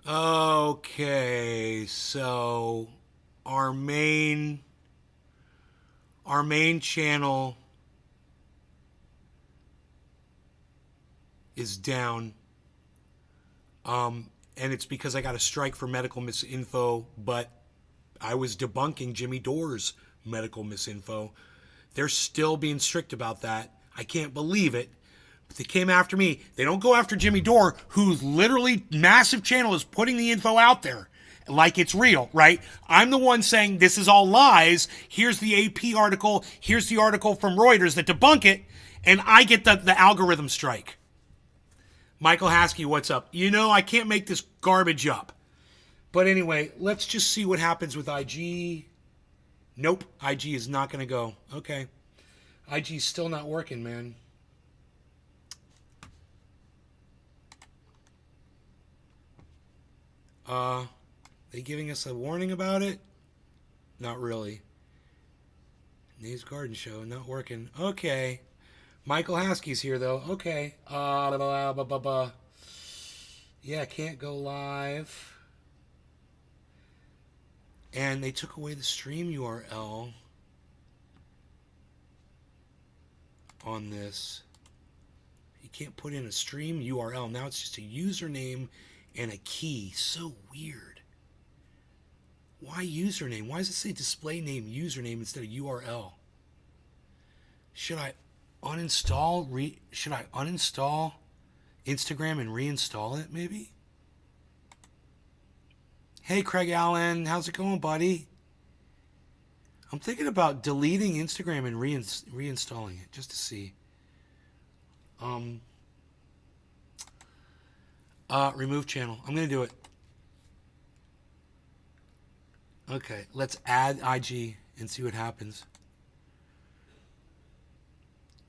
Okay, so our main our main channel is down. And it's because I got a strike for medical misinfo, but I was debunking Jimmy Dore's medical misinfo. They're still being strict about that. I can't believe it. But they came after me. They don't go after Jimmy Dore, whose literally massive channel is putting the info out there like it's real, right? I'm the one saying this is all lies. Here's the AP article. Here's the article from Reuters that debunk it. And I get the algorithm strike. Michael Haskey, what's up? You know, I can't make this garbage up. But anyway, let's just see what happens with IG. Nope, IG is not going to go. Okay. IG's still not working, man. They giving us a warning about it? Not really. Nays Garden Show, not working. Okay. Michael Haskey's here, though. Okay. Yeah, can't go live. And they took away the stream URL on this. You can't put in a stream URL. Now it's just a username and a key. So weird. Why username? Why does it say display name username instead of URL? Should I uninstall? Should I uninstall Instagram and reinstall it maybe? Hey, Craig Allen, how's it going, buddy? I'm thinking about deleting Instagram and reinstalling it just to see. Remove channel. I'm going to do it. Okay, let's add IG and see what happens.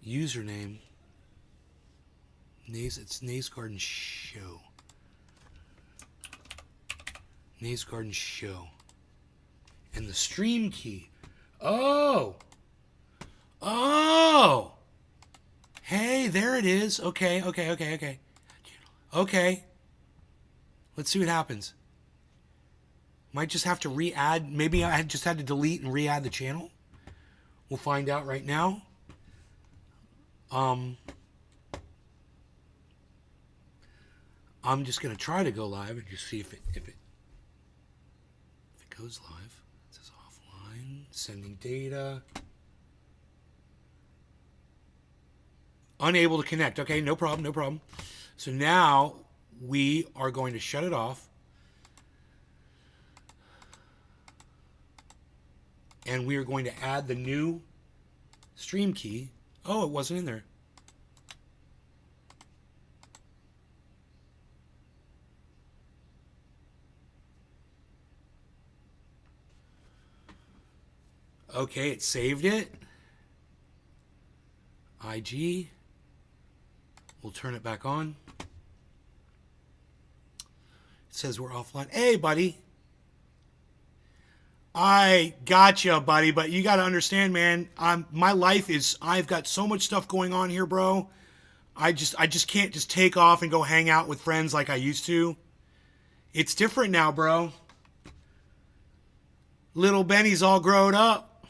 Username. It's Nays Garden Show. Nays Garden Show. And the stream key. Oh! Oh! Hey, there it is. Okay. Okay. Let's see what happens. Might just have to re-add. Maybe I just had to delete and re-add the channel. We'll find out right now. I'm just going to try to go live and just see if it goes live. It says offline, sending data. Unable to connect. Okay, no problem. So now we are going to shut it off. And we are going to add the new stream key. Oh, it wasn't in there. Okay, it saved it. IG. We'll turn it back on. It says we're offline. Hey, buddy. I gotcha, buddy, but you got to understand, man. My life is. I've got so much stuff going on here, bro. I just can't just take off and go hang out with friends like I used to. It's different now, bro. Little Benny's all grown up.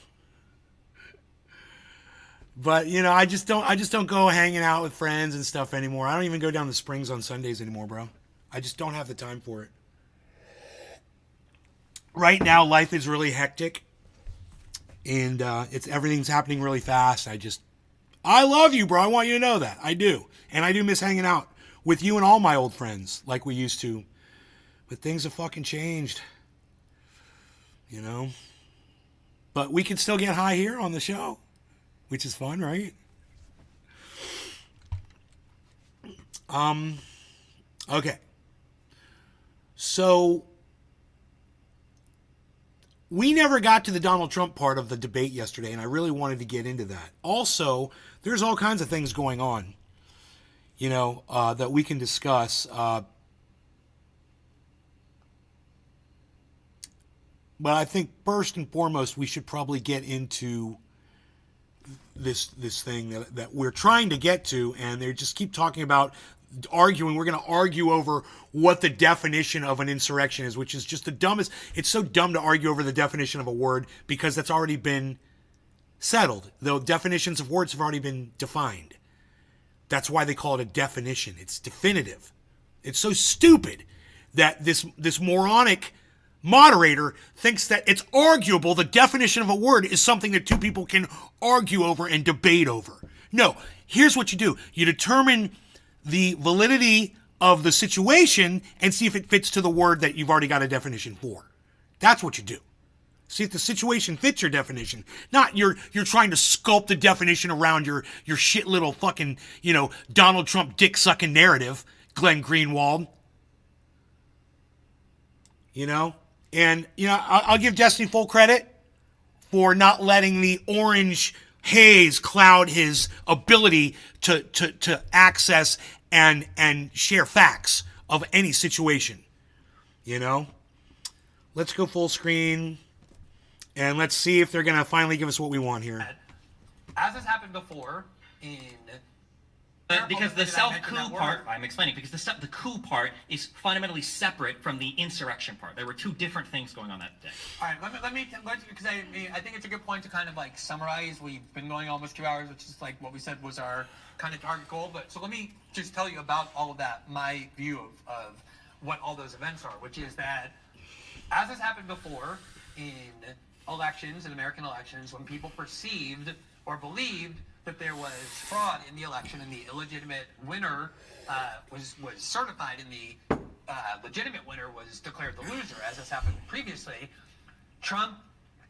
But you know, I just don't go hanging out with friends and stuff anymore. I don't even go down the Springs on Sundays anymore, bro. I just don't have the time for it. Right now, life is really hectic, and everything's happening really fast. I love you, bro. I want you to know that I do, and I do miss hanging out with you and all my old friends like we used to. But things have fucking changed, you know. But we can still get high here on the show, which is fun, right? Okay. So we never got to the Donald Trump part of the debate yesterday, and I really wanted to get into that. Also, there's all kinds of things going on, you know, that we can discuss. But I think first and foremost, we should probably get into this thing that we're trying to get to, and they just keep talking about arguing. We're going to argue over what the definition of an insurrection is, which is just the dumbest. It's so dumb to argue over the definition of a word because that's already been settled. The definitions of words have already been defined. That's why they call it a definition. It's definitive. It's so stupid that this moronic moderator thinks that it's arguable. The definition of a word is something that two people can argue over and debate over. No, here's what you do. You determine the validity of the situation and see if it fits to the word that you've already got a definition for. That's what you do. See if the situation fits your definition. Not you're trying to sculpt the definition around your shit little fucking, Donald Trump dick sucking narrative, Glenn Greenwald. And I'll give Destiny full credit for not letting the orange haze cloud his ability to access and share facts of any situation. Let's go full screen and let's see if they're going to finally give us what we want here. As has happened before in... because the self-coup part, I'm explaining, because the coup part is fundamentally separate from the insurrection part. There were two different things going on that day. All right, because I think it's a good point to kind of like summarize. We've been going almost 2 hours, which is like what we said was our kind of target goal. But so let me just tell you about all of that, my view of what all those events are, which is that as has happened before in elections, in American elections, when people perceived or believed that there was fraud in the election and the illegitimate winner was certified and the legitimate winner was declared the loser, as has happened previously, Trump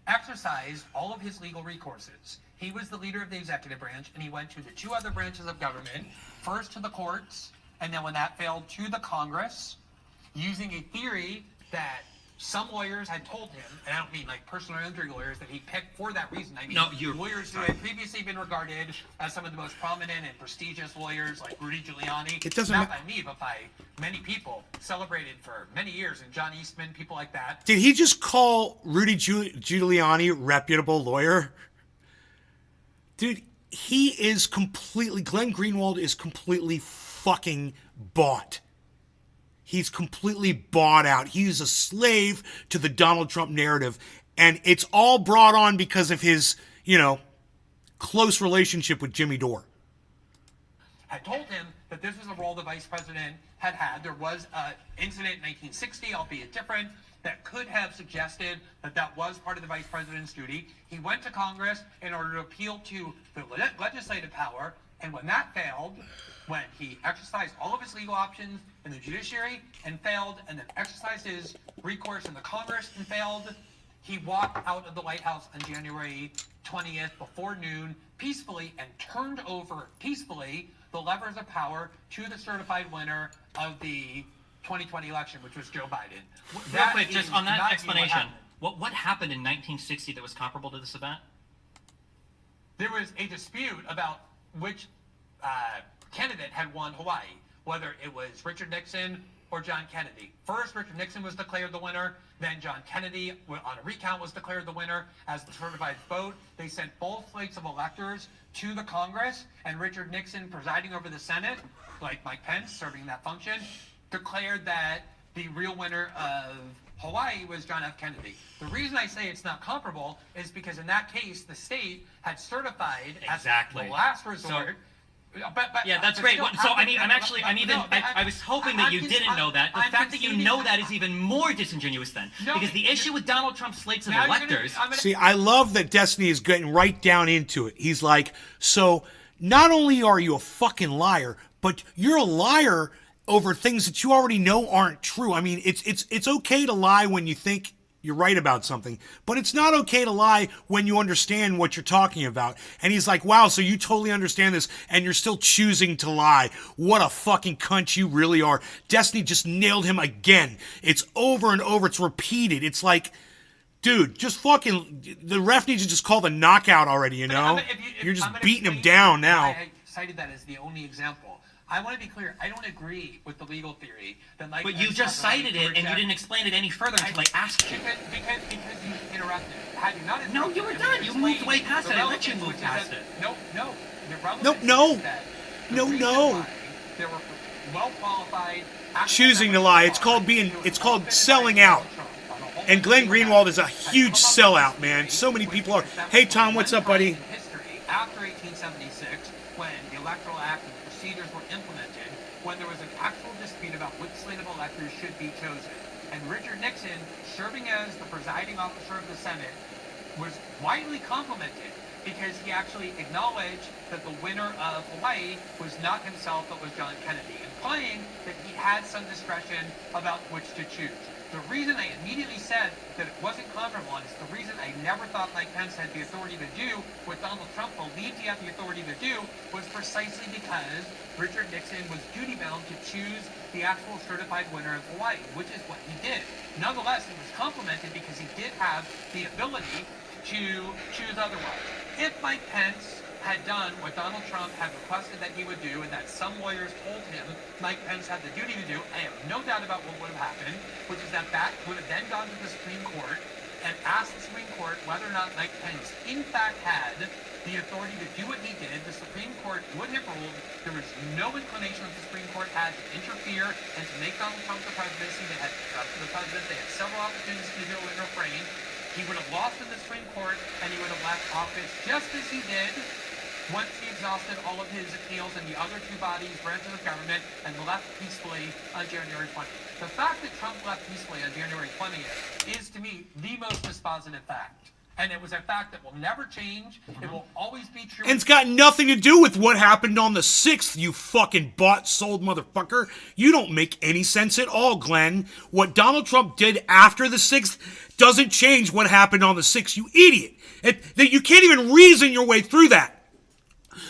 exercised all of his legal recourses. He was the leader of the executive branch, and he went to the two other branches of government, first to the courts, and then when that failed, to the Congress, using a theory that some lawyers had told him, and I don't mean like personal injury lawyers that he picked for that reason. I mean lawyers who had previously been regarded as some of the most prominent and prestigious lawyers, like Rudy Giuliani. It doesn't not by me, but by many people, celebrated for many years, and John Eastman, people like that. Did he just call Rudy Giuliani reputable lawyer? Dude, Glenn Greenwald is completely fucking bought. He's completely bought out. He's a slave to the Donald Trump narrative. And it's all brought on because of his, close relationship with Jimmy Dore. I told him that this was a role the vice president had. There was an incident in 1960, albeit different, that could have suggested that was part of the vice president's duty. He went to Congress in order to appeal to the legislative power. And when that failed, when he exercised all of his legal options in the judiciary and failed, and then exercised his recourse in the Congress and failed, he walked out of the White House on January 20th before noon peacefully and turned over peacefully the levers of power to the certified winner of the 2020 election, which was Joe Biden. Real quick, just on that explanation, what happened in 1960 that was comparable to this event? There was a dispute about which candidate had won Hawaii, whether it was Richard Nixon or John Kennedy. First, Richard Nixon was declared the winner. Then John Kennedy, on a recount, was declared the winner as the certified vote. They sent both slates of electors to the Congress, and Richard Nixon, presiding over the Senate, like Mike Pence, serving that function, declared that the real winner of Hawaii was John F. Kennedy. The reason I say it's not comparable is because in that case, the state had certified as the last resort. Yeah, that's great. I was hoping that you didn't know that. The fact that you know that is even more disingenuous then. Because the issue with Donald Trump's slates of electors... See, I love that Destiny is getting right down into it. He's like, so not only are you a fucking liar, but you're a liar over things that you already know aren't true. I mean, it's okay to lie when you think you're right about something, but it's not okay to lie when you understand what you're talking about. And he's like, wow, so you totally understand this and you're still choosing to lie. What a fucking cunt you really are. Destiny just nailed him again. It's over and over. It's repeated. It's like, dude, just fucking, the ref needs to just call the knockout already, You're just beating him down now. cited that as the only example. I want to be clear. I don't agree with the legal theory that Mike. But you just cited it, and you didn't explain it any further until I asked you. Because you interrupted. Had you not interrupted, No, you were done. You moved way past it. I let you move past it. No. No. There were well qualified. Choosing to lie. It's called selling out. And Glenn Greenwald is a huge sellout, man. So many people are. Hey, Tom, what's up, buddy? History after 1876, when the Electoral Act and the procedures were implemented, when there was an actual dispute about which slate of electors should be chosen. And Richard Nixon, serving as the presiding officer of the Senate, was widely complimented because he actually acknowledged that the winner of Hawaii was not himself, but was John Kennedy, implying that he had some discretion about which to choose. The reason I immediately said that it wasn't comparable, and it's the reason I never thought Mike Pence had the authority to do what Donald Trump believed he had the authority to do, was precisely because Richard Nixon was duty-bound to choose the actual certified winner of Hawaii, which is what he did. Nonetheless, he was complimented because he did have the ability to choose otherwise. If Mike Pence had done what Donald Trump had requested that he would do, and that some lawyers told him Mike Pence had the duty to do, I have no doubt about what would have happened, which is that would have then gone to the Supreme Court and asked the Supreme Court whether or not Mike Pence in fact had the authority to do what he did. The Supreme Court would have ruled there was no inclination that the Supreme Court had to interfere and to make Donald Trump the presidency. They had several opportunities to do it and refrain. He would have lost in the Supreme Court, and he would have left office just as he did once he exhausted all of his appeals in the other two bodies, branches of government, and left peacefully on January 20th. The fact that Trump left peacefully on January 20th is, to me, the most dispositive fact. And it was a fact that will never change. It will always be true. And it's got nothing to do with what happened on the 6th, you fucking bought-sold motherfucker. You don't make any sense at all, Glenn. What Donald Trump did after the 6th doesn't change what happened on the 6th, you idiot. You can't even reason your way through that.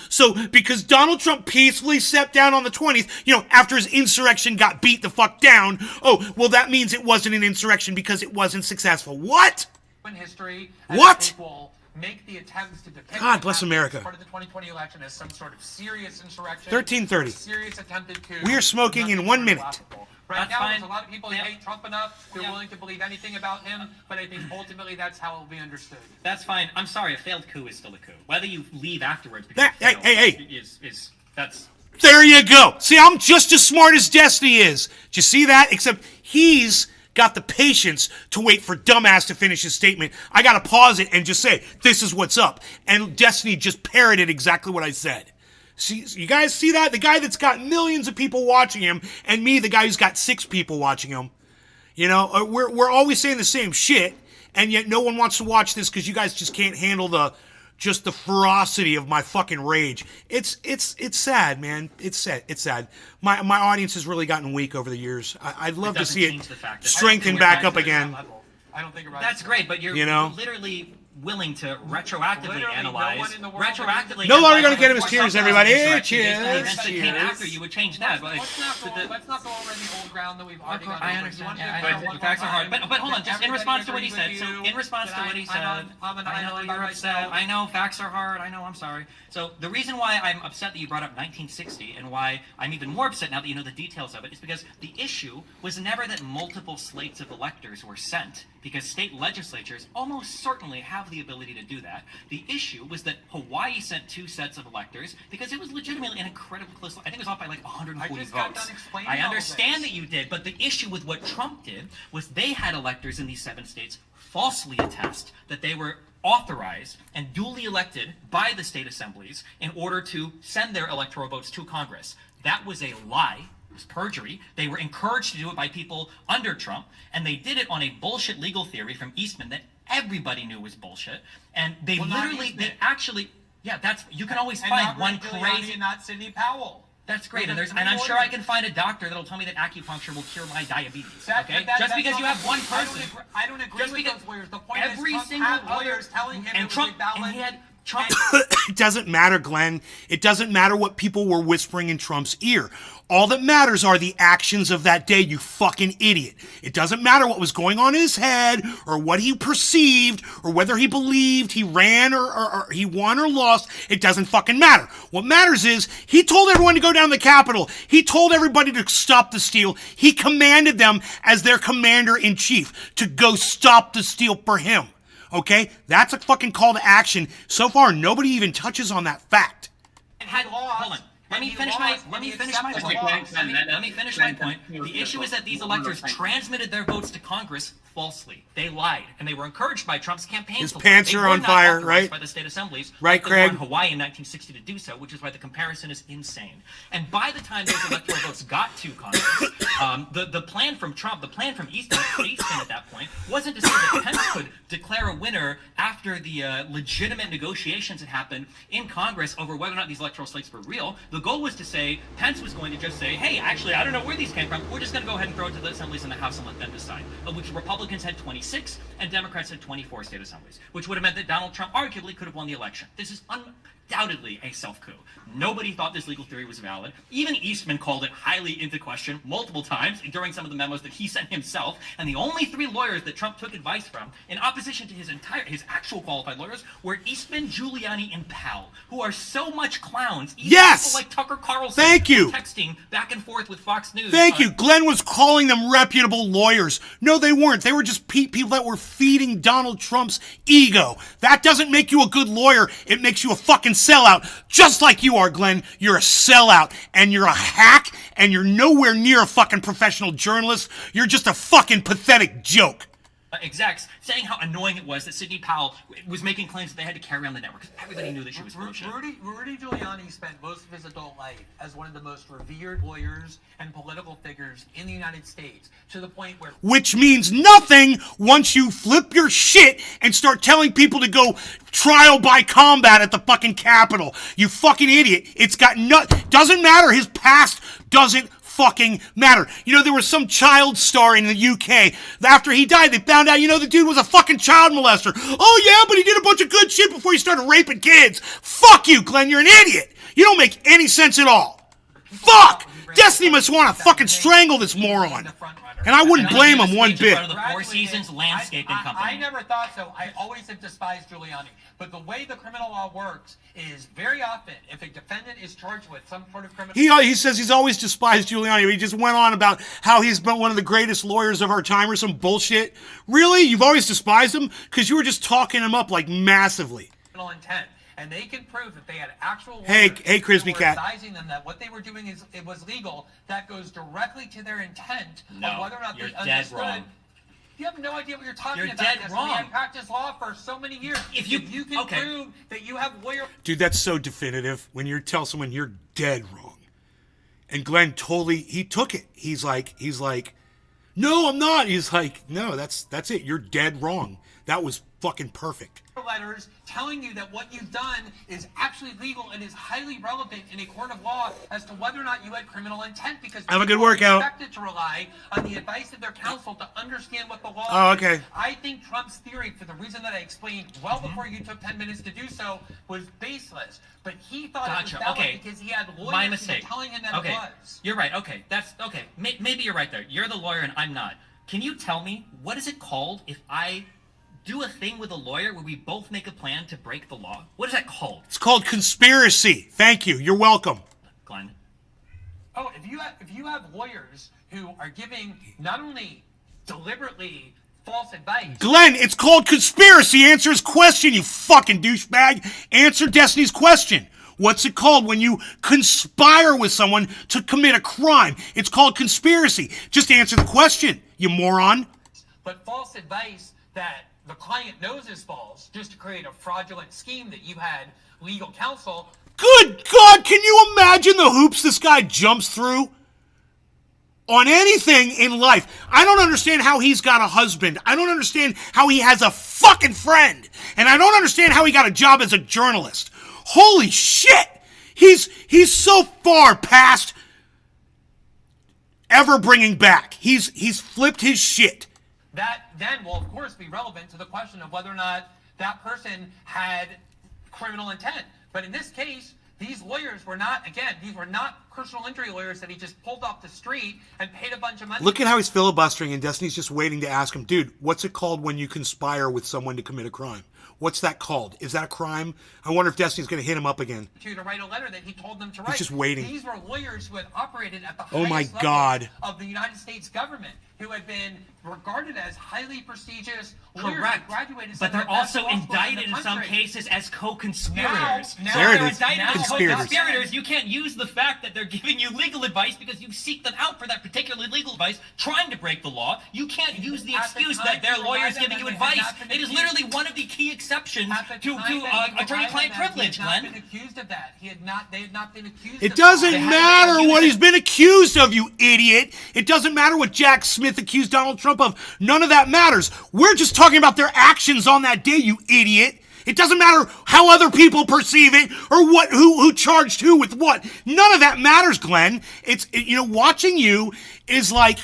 So, because Donald Trump peacefully stepped down on the 20th, after his insurrection got beat the fuck down, that means it wasn't an insurrection because it wasn't successful. What? History. What? Will make the attempts to depict God bless America. Part of the 2020 election as some sort of serious insurrection. 1330. Serious attempted coup. We are smoking in 1 minute. Right now, there's a lot of people who hate Trump enough. They're willing to believe anything about him, but I think ultimately that's how it will be understood. That's fine. I'm sorry. A failed coup is still a coup. Whether you leave afterwards because that's. There you go. See, I'm just as smart as Destiny is. Did you see that? Except he's got the patience to wait for dumbass to finish his statement. I got to pause it and just say, this is what's up. And Destiny just parroted exactly what I said. See, you guys see that? The guy that's got millions of people watching him, and me, the guy who's got 6 people watching him. We're always saying the same shit, and yet no one wants to watch this because you guys just can't handle the ferocity of my fucking rage. It's sad, man. It's sad. My audience has really gotten weak over the years. I'd love to see it strengthen back up again. I don't think that's great, but you're literally willing to retroactively analyze. No longer going to get him his tears, everybody. Cheers. After you would change that. Let's not go over the old ground that we've already gone over. I understand. The facts are hard. But hold on, just in response to what he said. So in response to what he said, I know you're upset. I know facts are hard. I know. I'm sorry. So the reason why I'm upset that you brought up 1960 and why I'm even more upset now that you know the details of it is because the issue was never that multiple slates of electors were sent, because state legislatures almost certainly have the ability to do that. The issue was that Hawaii sent 2 sets of electors because it was legitimately an incredibly close. I think it was off by like 140 votes. I understand that you did, but the issue with what Trump did was they had electors in these 7 states falsely attest that they were authorized and duly elected by the state assemblies in order to send their electoral votes to Congress. That was a lie. It was perjury. They were encouraged to do it by people under Trump, and they did it on a bullshit legal theory from Eastman that everybody knew was bullshit. And they you can always find one crazy. Not Sidney Powell. That's great, and I'm sure I can find a doctor that'll tell me that acupuncture will cure my diabetes. Just because you have one person. I don't agree with those lawyers. The point every is, single lawyers telling him and it Trump, was a valid. and he had Trump. It doesn't matter, Glenn. It doesn't matter what people were whispering in Trump's ear. All that matters are the actions of that day, you fucking idiot. It doesn't matter what was going on in his head or what he perceived or whether he believed he ran or he won or lost. It doesn't fucking matter. What matters is he told everyone to go down the Capitol. He told everybody to stop the steal. He commanded them as their commander-in-chief to go stop the steal for him. Okay? That's a fucking call to action. So far, nobody even touches on that fact. Hold on. Let me finish my point. Let me finish my point. The issue is that these electors transmitted their votes to Congress falsely. They lied, and they were encouraged by Trump's campaign. His pants are on fire, right? By the state assemblies, right, like they were Craig? in Hawaii in 1960 to do so, which is why the comparison is insane. And by the time those electoral votes got to Congress, the plan from Trump, the plan from Easton at that point, wasn't to say that Pence could declare a winner after the legitimate negotiations had happened in Congress over whether or not these electoral slates were real. The goal was to say, Pence was going to just say, hey, actually, I don't know where these came from. We're just going to go ahead and throw it to the assemblies in the House and let them decide. Of which Republicans had 26 and Democrats had 24 state assemblies, which would have meant that Donald Trump arguably could have won the election. This is undoubtedly a self-coup. Nobody thought this legal theory was valid. Even Eastman called it highly into question multiple times during some of the memos that he sent himself. And the only 3 lawyers that Trump took advice from, in opposition to his actual qualified lawyers, were Eastman, Giuliani, and Powell, who are so much clowns. Even Yes! people like Tucker Carlson. Thank you. Texting back and forth with Fox News. Thank you. Glenn was calling them reputable lawyers. No, they weren't. They were just people that were feeding Donald Trump's ego. That doesn't make you a good lawyer. It makes you a fucking sellout. Just like you are, Glenn. You're a sellout. And you're a hack. And you're nowhere near a fucking professional journalist. You're just a fucking pathetic joke. Execs saying how annoying it was that Sidney Powell was making claims that they had to carry on the network because everybody knew that she was bullshit. Rudy Giuliani spent most of his adult life as one of the most revered lawyers and political figures in the United States, to the point where... Which means nothing once you flip your shit and start telling people to go trial by combat at the fucking Capitol. You fucking idiot. It's got doesn't matter. His past doesn't fucking matter. You know, there was some child star in the UK. After he died, they found out, the dude was a fucking child molester. Oh yeah, but he did a bunch of good shit before he started raping kids. Fuck you, Glenn. You're an idiot. You don't make any sense at all. Fuck! Destiny must want to fucking strangle this moron. And I wouldn't blame him one bit. The Four Seasons Landscaping Company. I never thought so. I always have despised Giuliani. But the way the criminal law works is very often, if a defendant is charged with some sort of criminal... He says he's always despised Giuliani. He just went on about how he's been one of the greatest lawyers of our time or some bullshit. Really? You've always despised him? Because you were just talking him up like massively. Criminal intent. And they can prove that they had actual... Hey, Crispy Cat. ...advising them that what they were doing it was legal. That goes directly to their intent of whether or not you're they dead understood... wrong. You have no idea what you're talking You're about. dead wrong. I practiced law for so many years. If you can prove that you have lawyer... Dude, that's so definitive when you tell someone you're dead wrong. And Glenn he took it. He's like, no, I'm not. He's like, no, that's it. You're dead wrong. That was fucking perfect. ...letters telling you that what you've done is actually legal and is highly relevant in a court of law as to whether or not you had criminal intent, because have a good workout. Expected to rely on the advice of their counsel to understand what the law Oh, is. okay. I think Trump's theory, for the reason that I explained well before you took 10 minutes to do so, was baseless. But he thought it was valid because he had lawyers My mistake. telling him that it was. You're right. Okay, that's okay. Maybe you're right there. You're the lawyer and I'm not. Can you tell me what is it called if I do a thing with a lawyer where we both make a plan to break the law? What is that called? It's called conspiracy. Thank you. You're welcome. Glenn. Oh, if you have lawyers who are giving not only deliberately false advice... Glenn, it's called conspiracy. Answer his question, you fucking douchebag. Answer Destiny's question. What's it called when you conspire with someone to commit a crime? It's called conspiracy. Just answer the question, you moron. But false advice that the client knows is false, just to create a fraudulent scheme that you had legal counsel... Good God, can you imagine the hoops this guy jumps through? On anything in life. I don't understand how he's got a husband. I don't understand how he has a fucking friend. And I don't understand how he got a job as a journalist. Holy shit! He's so far past ever bringing back. He's flipped his shit. That then will, of course, be relevant to the question of whether or not that person had criminal intent. But in this case, these lawyers were not, again, these were not personal injury lawyers that he just pulled off the street and paid a bunch of money. Look at how he's filibustering, and Destiny's just waiting to ask him, dude, what's it called when you conspire with someone to commit a crime? What's that called? Is that a crime? I wonder if Destiny's going to hit him up again. To write a letter that he told them to write. He's just waiting. These were lawyers who had operated at the Oh my highest God. level of the United States government, who had been regarded as highly prestigious lawyers who Correct. graduated. But some they're of the best also law schools indicted in in the some country. cases as co-conspirators. Now There it they're is. indicted as Conspirators. co-conspirators. You can't use the fact that they're giving you legal advice because you seek them out for that particular legal advice, trying to break the law. You can't use the At the excuse time that their you lawyers relied on giving you them, advice. they had not been It is accused. literally one of the key exceptions At the to time that he relied attorney-client on them, privilege, he had not Glenn. been accused of that. They had not been accused It of doesn't that. matter what he's been accused of, you idiot. It doesn't matter what Jack Smith accused Donald Trump of. None of that matters. We're just talking about their actions on that day, you idiot. It doesn't matter how other people perceive it or who charged who with what. None of that matters, Glenn. Watching you is like,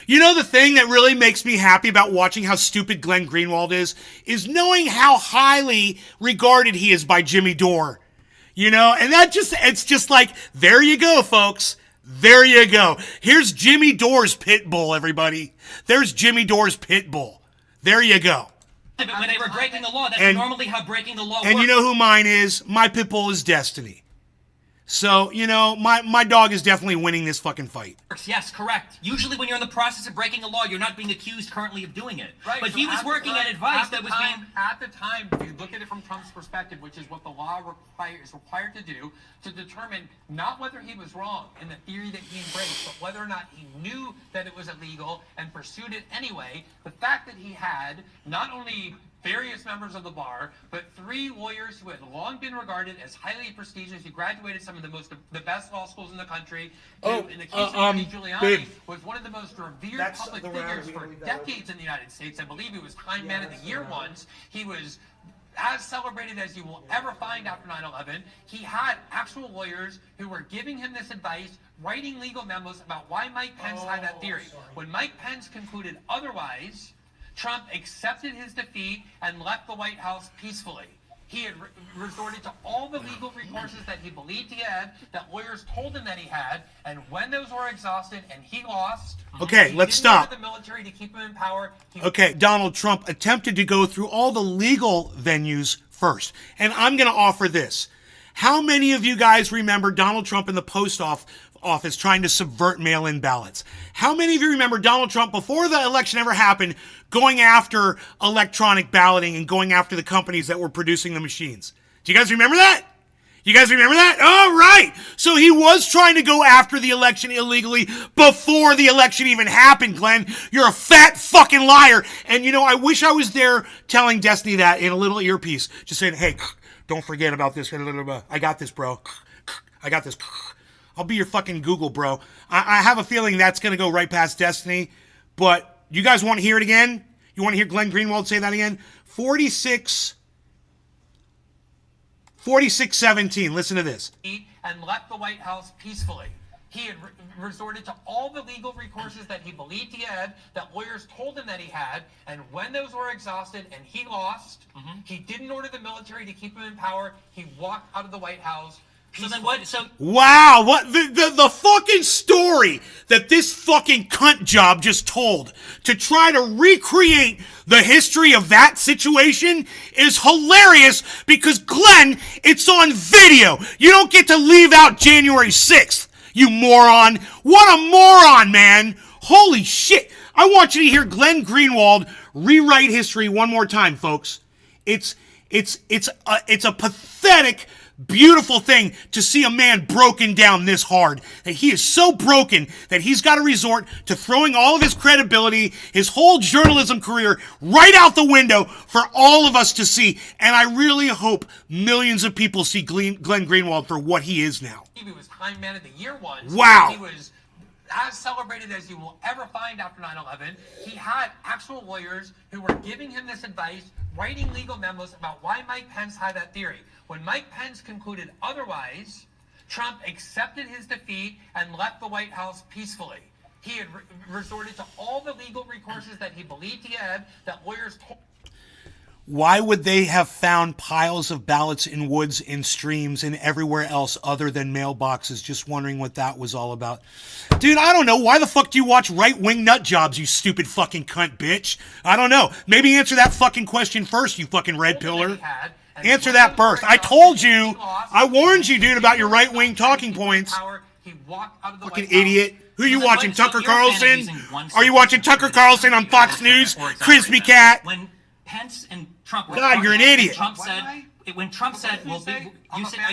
the thing that really makes me happy about watching how stupid Glenn Greenwald is knowing how highly regarded he is by Jimmy Dore. And it's just like, there you go, folks. There you go. Here's Jimmy Dore's pit bull, everybody. There's Jimmy Dore's pit bull. There you go. When they were breaking the law, that's And- normally how breaking the law works. And you know who mine is? My pit bull is Destiny. So, my dog is definitely winning this fucking fight. Yes, correct. Usually when you're in the process of breaking a law, you're not being accused currently of doing it. Right, But so he was working at advice that was being... At the time, if you look at it from Trump's perspective, which is what the law is required to do, to determine not whether he was wrong in the theory that he embraced, but whether or not he knew that it was illegal and pursued it anyway, the fact that he had not only various members of the bar, but 3 lawyers who had long been regarded as highly prestigious, who graduated some of the best law schools in the country, who, in the case of Rudy Giuliani, babe. was one of the most revered That's public the round. figures We for can leave that one. decades in the United States. I believe he was Time Man of the Year once. He was as celebrated as you will ever find after 9/11. He had actual lawyers who were giving him this advice, writing legal memos about why Mike Pence had that theory. When Mike Pence concluded otherwise, Trump accepted his defeat and left the White House peacefully. He had resorted to all the legal recourses that he believed he had, that lawyers told him that he had, and when those were exhausted and he lost, Okay, he let's didn't order stop. the military to keep him in power. Okay, Donald Trump attempted to go through all the legal venues first. And I'm going to offer this. How many of you guys remember Donald Trump in the post office trying to subvert mail-in ballots? How many of you remember Donald Trump, before the election ever happened, going after electronic balloting and going after the companies that were producing the machines? Do you guys remember that? You guys remember that? All right. So he was trying to go after the election illegally before the election even happened, Glenn. You're a fat fucking liar. And, I wish I was there telling Destiny that in a little earpiece. Just saying, hey, don't forget about this. I got this, bro. I got this. I'll be your fucking Google, bro. I have a feeling that's going to go right past Destiny. But you guys want to hear it again? You want to hear Glenn Greenwald say that again? 46-17. Listen to this. And left the White House peacefully. He had resorted to all the legal recourses that he believed he had, that lawyers told him that he had, and when those were exhausted and he lost, he didn't order the military to keep him in power. He walked out of the White House. So then what? So Wow, what the fucking story that this fucking cunt job just told to try to recreate the history of that situation is hilarious because, Glenn, it's on video. You don't get to leave out January 6th, you moron. What a moron, man. Holy shit. I want you to hear Glenn Greenwald rewrite history one more time, folks. It's a pathetic, beautiful thing to see a man broken down this hard. That he is so broken that he's got to resort to throwing all of his credibility, his whole journalism career right out the window for all of us to see. And I really hope millions of people see Glenn Greenwald for what he is now. He was Time Man of the Year once. Wow. He was as celebrated as you will ever find after 9/11. He had actual lawyers who were giving him this advice, writing legal memos about why Mike Pence had that theory. When Mike Pence concluded otherwise, Trump accepted his defeat and left the White House peacefully. He had resorted to all the legal recourses that he believed he had, that lawyers told. Why would they have found piles of ballots in woods, in streams, and everywhere else other than mailboxes? Just wondering what that was all about. Dude, I don't know. Why the fuck do you watch right-wing nut jobs, you stupid fucking cunt bitch? I don't know. Maybe answer that fucking question first, you fucking red pillar. Answer that first. I told you. I warned you, dude, about your right-wing talking points. Fucking idiot. Who are you watching, Tucker Carlson? Are you watching Tucker Carlson on Fox News? Crispy Cat? When Pence and Trump were God, you're an idiot. When Trump said, well,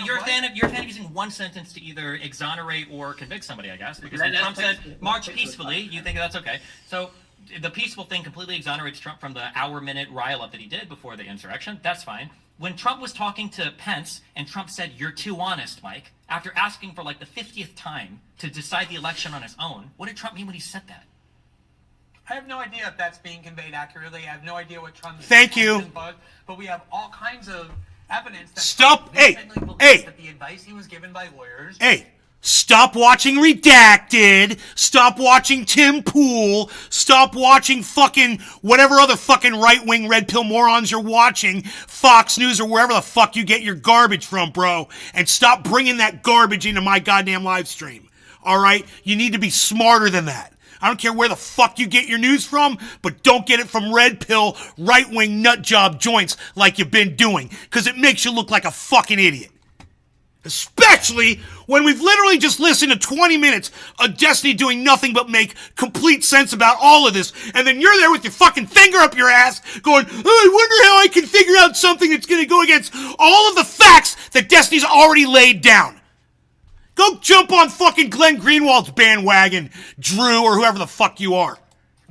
you're a fan of using one sentence to either exonerate or convict somebody, I guess. Because when Trump said, march peacefully, you think that's okay. So the peaceful thing completely exonerates Trump from the hour-minute rile-up that he did before the insurrection. That's fine. When Trump was talking to Pence and Trump said, you're too honest, Mike, after asking for like the 50th time to decide the election on his own, what did Trump mean when he said that? I have no idea if that's being conveyed accurately. I have no idea what Trump's Thank you. But we have all kinds of evidence that Stop. Trump believes that the advice he was given by lawyers. Hey, stop watching Redacted. Stop watching Tim Pool. Stop watching fucking whatever other fucking right-wing red pill morons you're watching, Fox News or wherever the fuck you get your garbage from, bro. And stop bringing that garbage into my goddamn live stream. All right? You need to be smarter than that. I don't care where the fuck you get your news from, but don't get it from red pill, right-wing nut job joints like you've been doing, because it makes you look like a fucking idiot. Especially when we've literally just listened to 20 minutes of Destiny doing nothing but make complete sense about all of this, and then you're there with your fucking finger up your ass going, oh, I wonder how I can figure out something that's going to go against all of the facts that Destiny's already laid down. Go jump on fucking Glenn Greenwald's bandwagon, Drew, or whoever the fuck you are.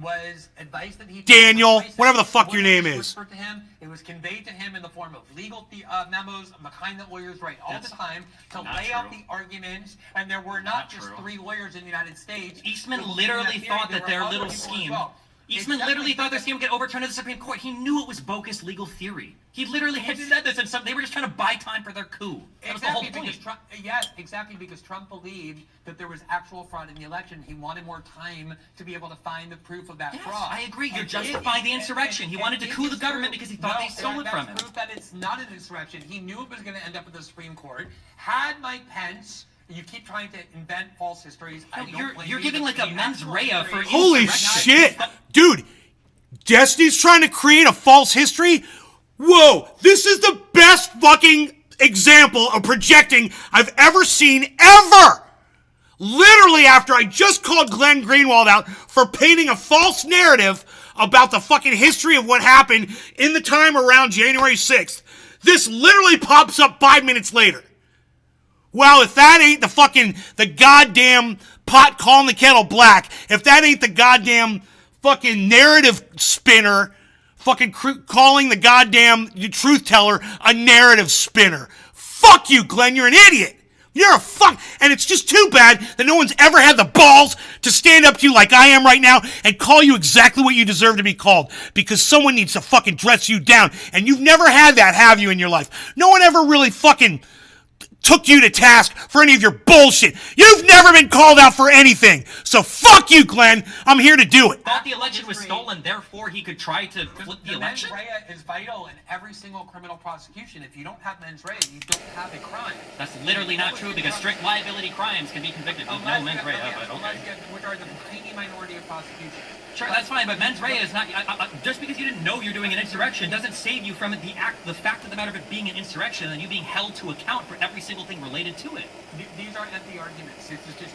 Was advice that he... Daniel, whatever the fuck your name is. To him, it was conveyed to him in the form of legal memos of the kind that lawyers write all the time to lay out the arguments, and there were not just 3 lawyers in the United States. Eastman literally thought that their little scheme... Eastman literally thought their scheme would get overturned at the Supreme Court. He knew it was bogus legal theory. He literally had said this, and they were just trying to buy time for their coup. That was the whole point. Exactly, because Trump believed that there was actual fraud in the election. He wanted more time to be able to find the proof of that fraud. I agree. You're justifying the insurrection. He wanted to coup the government because he thought they stole it from him. That's proof that it's not an insurrection. He knew it was going to end up at the Supreme Court. Had Mike Pence... You keep trying to invent false histories. You're giving like a mens rea for... Holy shit! Dude, Destiny's trying to create a false history? Whoa, this is the best fucking example of projecting I've ever seen, ever! Literally after I just called Glenn Greenwald out for painting a false narrative about the fucking history of what happened in the time around January 6th, this literally pops up 5 minutes later. Well, if that ain't the goddamn pot calling the kettle black, if that ain't the goddamn fucking narrative spinner, fucking calling the goddamn truth teller a narrative spinner. Fuck you, Glenn, you're an idiot. You're a fuck, and it's just too bad that no one's ever had the balls to stand up to you like I am right now and call you exactly what you deserve to be called, because someone needs to fucking dress you down, and you've never had that, have you, in your life? No one ever really fucking took you to task for any of your bullshit. You've never been called out for anything. So fuck you, Glenn. I'm here to do it. Thought the election was stolen, therefore he could try to flip the election? Mens rea is vital in every single criminal prosecution. If you don't have mens rea, you don't have a crime. That's literally not true, because strict liability crimes can be convicted with no mens rea, but okay. Which are the tiny minority of prosecutions. Sure, that's fine, but mens rea is not... just because you didn't know you're doing an insurrection doesn't save you from the fact of the matter of it being an insurrection and you being held to account for every single thing related to it. These are empty arguments. This is just...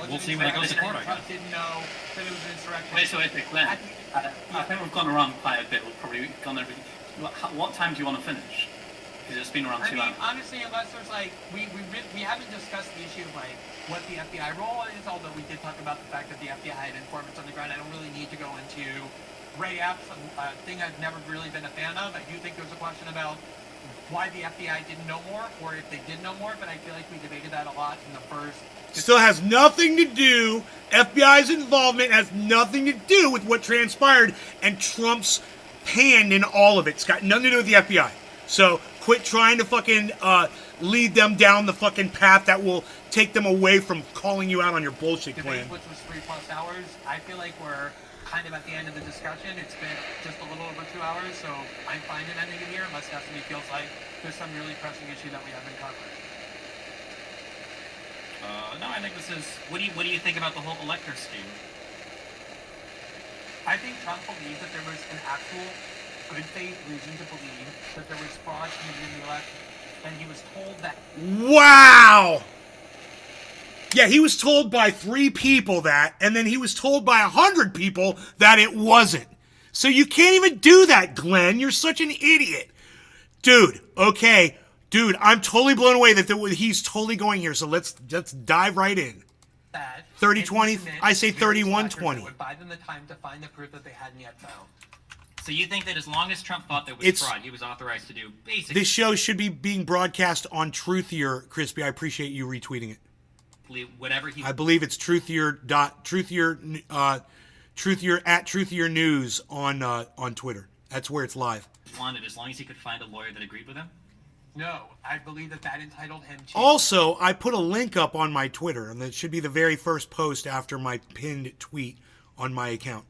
We'll see when it goes to court, I guess. Trump didn't know that it was an insurrection. Wait, so Glenn, I think we've gone around quite a bit. We've probably gone over... What time do you want to finish? Because it's been around 2 hours. Honestly, unless there's like... We haven't discussed the issue of like what the FBI role is, although we did talk about the fact that the FBI had informants on the ground. I don't really need to go into Ray Epps, a thing I've never really been a fan of. I do think there's a question about why the FBI didn't know more, or if they did know more, but I feel like we debated that a lot in the first... Still has nothing to do, FBI's involvement has nothing to do with what transpired and Trump's hand in all of it. It's got nothing to do with the FBI. So quit trying to fucking lead them down the fucking path that will take them away from calling you out on your bullshit claim. Which was 3+ hours. I feel like we're kind of at the end of the discussion. It's been just a little over 2 hours, so I'm fine in ending it here unless Destiny feels like there's some really pressing issue that we haven't covered. No, I think this is. What do you think about the whole elector scheme? I think Trump believed that there was an actual good faith reason to believe that there was fraud committed in the election, and he was told that. Wow! Yeah, he was told by 3 people that, and then he was told by 100 people that it wasn't. So you can't even do that, Glenn. You're such an idiot. Dude, okay. Dude, I'm totally blown away that he's totally going here, so let's dive right in. 30-20, I say 31-20. Would buy them the time to find the proof that they hadn't yet found. So you think that as long as Trump thought there was fraud, he was authorized to do basically... This show should be being broadcast on Truthier, Crispy. I appreciate you retweeting it. Whatever he... I believe it's Truthier at Truthier News on Twitter. That's where it's live. ...wanted, as long as he could find a lawyer that agreed with him? No, I believe that entitled him to... Also, I put a link up on my Twitter, and that should be the very first post after my pinned tweet on my account.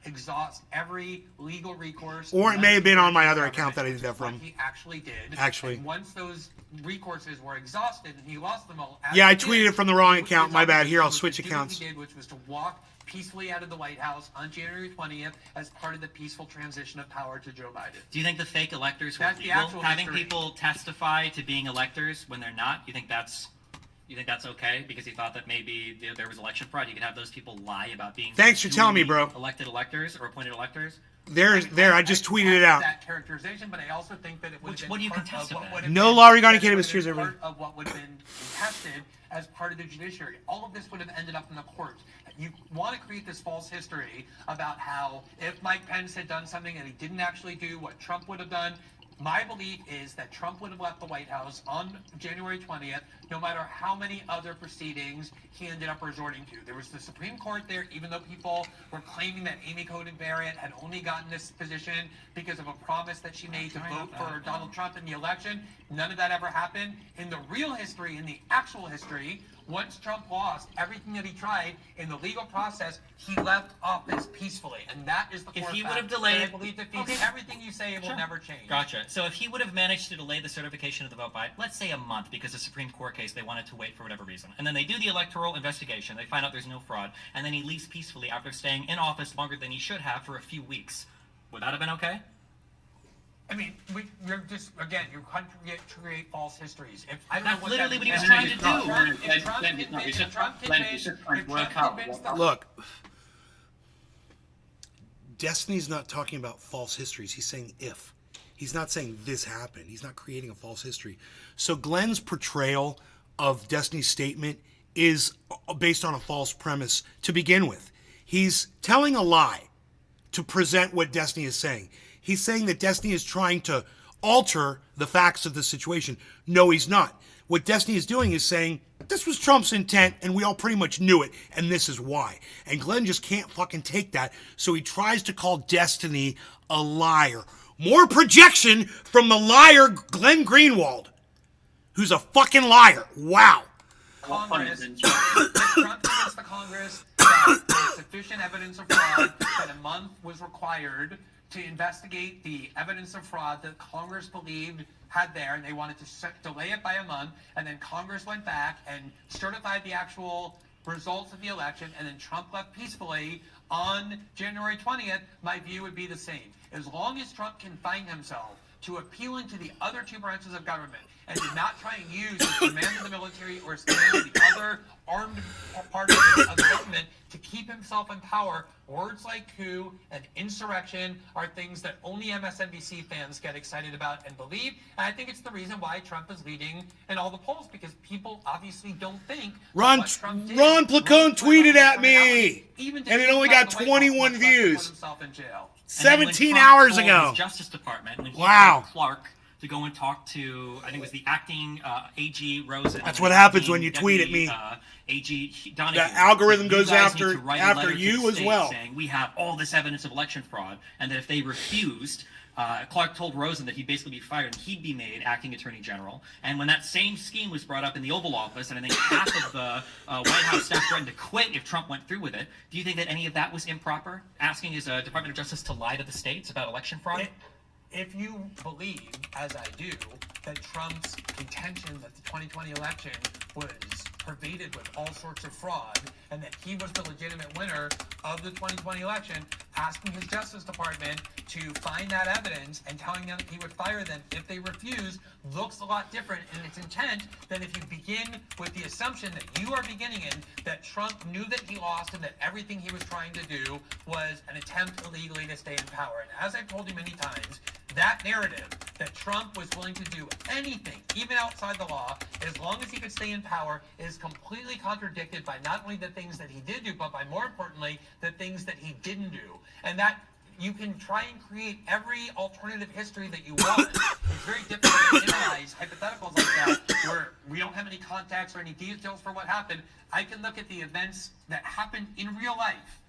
Exhaust every legal recourse. Or it may have been on my other account that I did that from. He actually did. Actually. And once those recourses were exhausted and he lost them all... Yeah, I tweeted it from the wrong account. My bad. Here, I'll switch accounts. What he did, which was to walk peacefully out of the White House on January 20th as part of the peaceful transition of power to Joe Biden. Do you think the fake electors were legal? Having people testify to being electors when they're not, you think that's okay? Because he thought that maybe there was election fraud. You could have those people lie about being... Thanks for telling me, bro. ...elected electors or appointed electors. I just tweeted it out. That characterization, but I also think that it would have been... What do you contest of that? No law regarding cannabis. Cheers, everybody. Part of what would have been contested as part of the judiciary. All of this would have ended up in the courts. You want to create this false history about how if Mike Pence had done something and he didn't actually do what Trump would have done. My belief is that Trump would have left the White House on January 20th, no matter how many other proceedings he ended up resorting to. There was the Supreme Court there, even though people were claiming that Amy Coney Barrett had only gotten this position because of a promise that she made to vote for Donald Trump in the election. None of that ever happened. In the real history, in the actual history, once Trump lost everything that he tried in the legal process, he left office peacefully, and that is the core fact. If he would have delayed... I believe defeats everything you say, it will never change. Gotcha. So if he would have managed to delay the certification of the vote by, let's say, a month, because the Supreme Court case they wanted to wait for whatever reason, and then they do the electoral investigation, they find out there's no fraud, and then he leaves peacefully after staying in office longer than he should have for a few weeks, would that have been okay? I mean, you're just, again, you're trying to create false histories. That's literally what he was trying to do. Look, Destiny's not talking about false histories. He's saying if. He's not saying this happened. He's not creating a false history. So Glenn's portrayal of Destiny's statement is based on a false premise to begin with. He's telling a lie to present what Destiny is saying. He's saying that Destiny is trying to alter the facts of the situation. No, he's not. What Destiny is doing is saying, this was Trump's intent, and we all pretty much knew it, and this is why. And Glenn just can't fucking take that, so he tries to call Destiny a liar. More projection from the liar Glenn Greenwald, who's a fucking liar. Wow. Congress, Trump against the Congress, that there's sufficient evidence of fraud, that a month was required to investigate the evidence of fraud that Congress believed had there, and they wanted to delay it by a month, and then Congress went back and certified the actual results of the election, and then Trump left peacefully on January 20th, my view would be the same. As long as Trump can find himself to appealing to the other two branches of government and to not try and use his command of the military or his command of the other armed part of the government to keep himself in power, words like coup and insurrection are things that only MSNBC fans get excited about and believe. And I think it's the reason why Trump is leading in all the polls, because people obviously don't think Ron Placone tweeted at me, and it only got 21 views. 17 hours ago. Justice Department. When he wow. Clark to go and talk to, I think it was the acting AG Rosen. That's what happens when you tweet at me. AG Donahue. The algorithm goes after you as well. Saying we have all this evidence of election fraud, and that if they refused Clark told Rosen that he'd basically be fired and he'd be made acting attorney general. And when that same scheme was brought up in the Oval Office, and I think half of the White House staff threatened to quit if Trump went through with it, do you think that any of that was improper? Asking his Department of Justice to lie to the states about election fraud? If you believe, as I do, that Trump's contention that the 2020 election was pervaded with all sorts of fraud and that he was the legitimate winner of the 2020 election, asking his Justice Department to find that evidence and telling them he would fire them if they refuse looks a lot different in its intent than if you begin with the assumption that you are beginning in that Trump knew that he lost and that everything he was trying to do was an attempt illegally to stay in power. And as I've told you many times, that narrative that Trump was willing to do anything, even outside the law, as long as he could stay in power, is completely contradicted by not only the things that he did do, but by more importantly, the things that he didn't do. And that you can try and create every alternative history that you want. It's very difficult to analyze hypotheticals like that, where we don't have any context or any details for what happened. I can look at the events that happened in real life,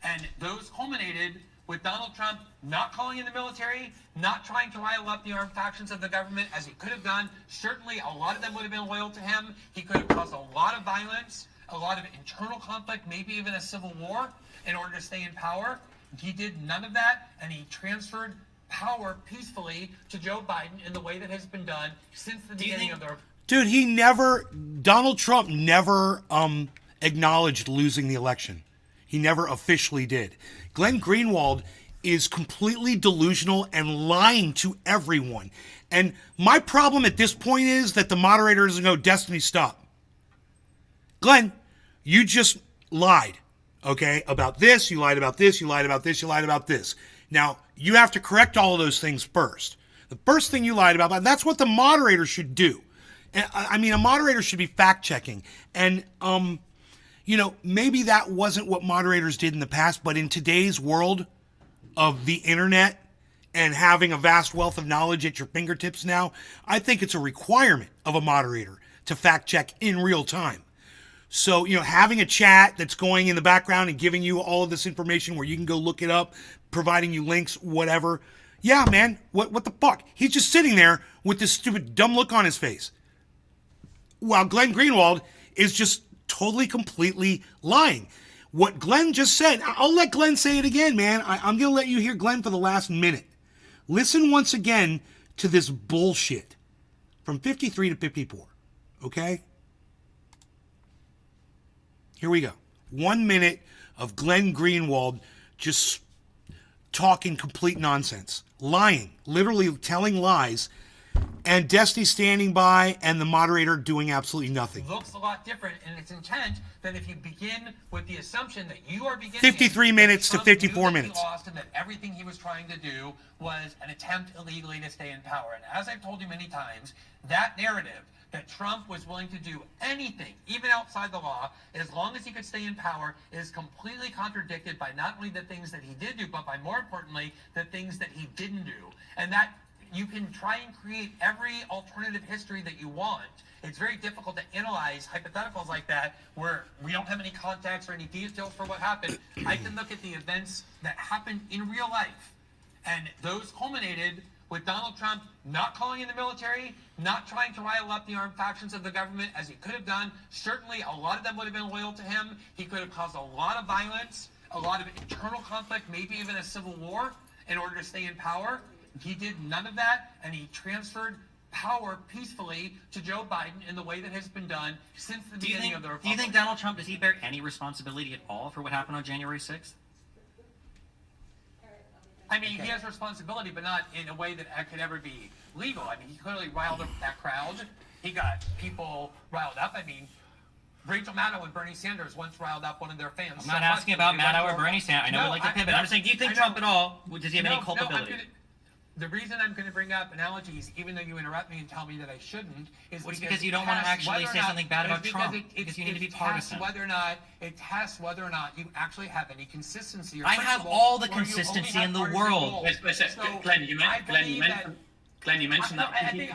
and those culminated with Donald Trump not calling in the military, not trying to rile up the armed factions of the government as he could have done. Certainly, a lot of them would have been loyal to him. He could have caused a lot of violence, a lot of internal conflict, maybe even a civil war in order to stay in power. He did none of that, and he transferred power peacefully to Joe Biden in the way that has been done since the beginning of the... Dude, Donald Trump never acknowledged losing the election. He never officially did. Glenn Greenwald is completely delusional and lying to everyone. And my problem at this point is that the moderator doesn't go, Destiny, stop. Glenn, you just lied, okay, about this, you lied about this, you lied about this, you lied about this. Now, you have to correct all of those things first. The first thing you lied about, and that's what the moderator should do. And, I mean, a moderator should be fact-checking. And, you know, maybe that wasn't what moderators did in the past, but in today's world of the internet and having a vast wealth of knowledge at your fingertips now, I think it's a requirement of a moderator to fact check in real time. So, you know, having a chat that's going in the background and giving you all of this information where you can go look it up, providing you links, whatever. Yeah, man, what the fuck? He's just sitting there with this stupid dumb look on his face. While Glenn Greenwald is just totally, completely lying. What Glenn just said, I'll let Glenn say it again, man. I'm going to let you hear Glenn for the last minute. Listen once again to this bullshit from 53 to 54, okay? Here we go. 1 minute of Glenn Greenwald just talking complete nonsense, lying, literally telling lies, and Destiny standing by and the moderator doing absolutely nothing. Looks a lot different in its intent than if you begin with the assumption that you are beginning 53 minutes to 54 minutes. He lost and that everything he was trying to do was an attempt illegally to stay in power. And as I've told you many times, that narrative that Trump was willing to do anything, even outside the law, as long as he could stay in power, is completely contradicted by not only the things that he did do, but by more importantly, the things that he didn't do. And that you can try and create every alternative history that you want. It's very difficult to analyze hypotheticals like that where we don't have any context or any details for what happened. I can look at the events that happened in real life, and those culminated with Donald Trump not calling in the military, not trying to rile up the armed factions of the government as he could have done. Certainly, a lot of them would have been loyal to him. He could have caused a lot of violence, a lot of internal conflict, maybe even a civil war in order to stay in power. He did none of that, and he transferred power peacefully to Joe Biden in the way that has been done since the beginning of the Republic. Do you think Donald Trump, does he bear any responsibility at all for what happened on January 6th? I mean, he has responsibility, but not in a way that could ever be legal. I mean, he clearly riled up that crowd. He got people riled up. I mean, Rachel Maddow and Bernie Sanders once riled up one of their fans. I'm not asking about Maddow or Bernie Sanders. I know we'd like to pivot. I'm just saying, do you think Trump at all, does he have any culpability? The reason I'm going to bring up analogies, even though you interrupt me and tell me that I shouldn't, is because you don't want to actually say something bad about Trump. Because you need to be partisan. It tests whether or not you actually have any consistency. Or I have all the consistency in the world. Glenn, you mentioned Glenn, you mentioned that. I think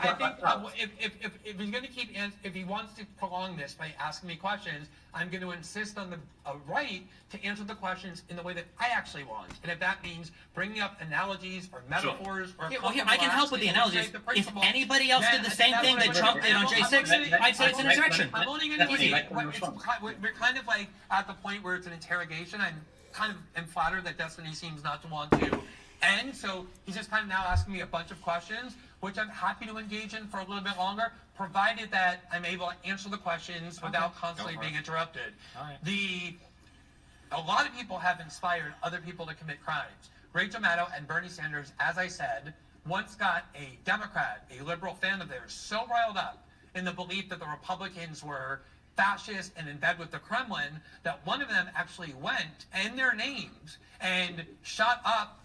if he's going to keep, if he wants to prolong this by asking me questions, I'm going to insist on the right to answer the questions in the way that I actually want. And if that means bringing up analogies or metaphors or well, here, I can help with the analogies. If anybody else did the same thing that Trump did on J6, I'd say it's an insurrection. I'm only going to give you. We're kind of like at the point where it's an interrogation. I'm kind of am flattered that Destiny seems not to want to end, so he's just kind of now asking me a bunch of questions, which I'm happy to engage in for a little bit longer, provided that I'm able to answer the questions without constantly being interrupted. A lot of people have inspired other people to commit crimes. Rachel Maddow and Bernie Sanders, as I said, once got a Democrat, a liberal fan of theirs, so riled up in the belief that the Republicans were fascist and in bed with the Kremlin that one of them actually went in their names and shot up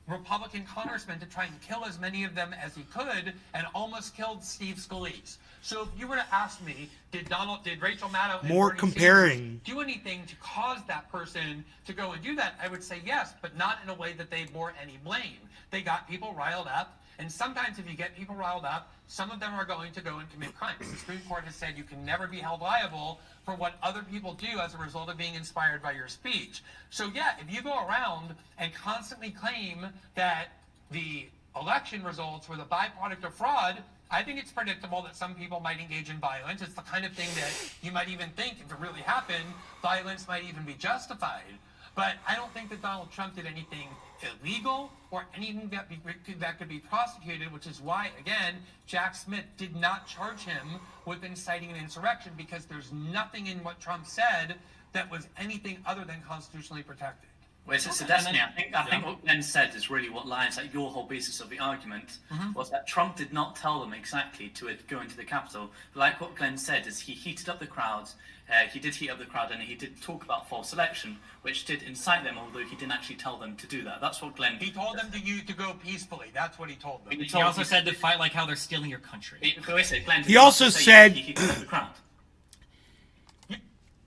Republican congressmen to try and kill as many of them as he could, and almost killed Steve Scalise. So if you were to ask me, did Rachel Maddow and More Bernie comparing Sanders do anything to cause that person to go and do that? I would say yes, but not in a way that they bore any blame. They got people riled up, and sometimes if you get people riled up, some of them are going to go and commit crimes. The Supreme Court has said you can never be held liable for what other people do as a result of being inspired by your speech. So yeah, if you go around and constantly claim that the election results were the byproduct of fraud, I think it's predictable that some people might engage in violence. It's the kind of thing that you might even think, if it really happened, violence might even be justified. But I don't think that Donald Trump did anything illegal or anything that could be prosecuted, which is why, again, Jack Smith did not charge him with inciting an insurrection, because there's nothing in what Trump said that was anything other than constitutionally protected. Well, so Destiny, I think what Glenn said is really what lies at your whole basis of the argument, was that Trump did not tell them exactly to go into the Capitol. But like what Glenn said, is he heated up the crowds, he did heat up the crowd, and he did talk about false election, which did incite them, although he didn't actually tell them to do that. That's what Glenn... He told them to go peacefully. That's what he told them. He also said to fight like how they're stealing your country. He also said... He heated up the crowd.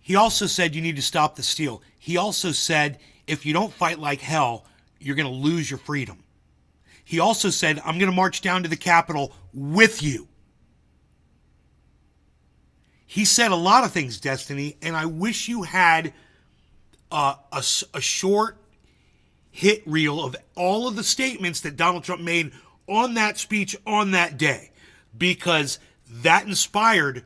He also said you need to stop the steal. He also said if you don't fight like hell, you're going to lose your freedom. He also said, I'm going to march down to the Capitol with you. He said a lot of things, Destiny, and I wish you had a short hit reel of all of the statements that Donald Trump made on that speech on that day, because that inspired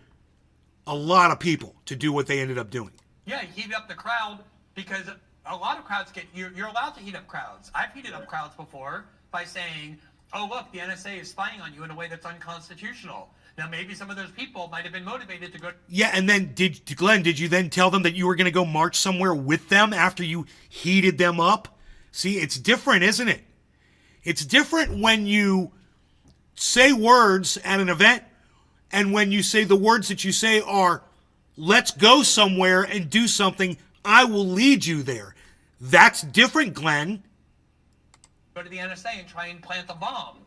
a lot of people to do what they ended up doing. Yeah, he heated up the crowd because a lot of crowds you're allowed to heat up crowds. I've heated up crowds before by saying, oh, look, the NSA is spying on you in a way that's unconstitutional. Now, maybe some of those people might have been motivated to go... Yeah, and then, Glenn, did you then tell them that you were going to go march somewhere with them after you heated them up? See, it's different, isn't it? It's different when you say words at an event, and when you say the words that you say are, let's go somewhere and do something, I will lead you there. That's different, Glenn. Go to the NSA and try and plant a bomb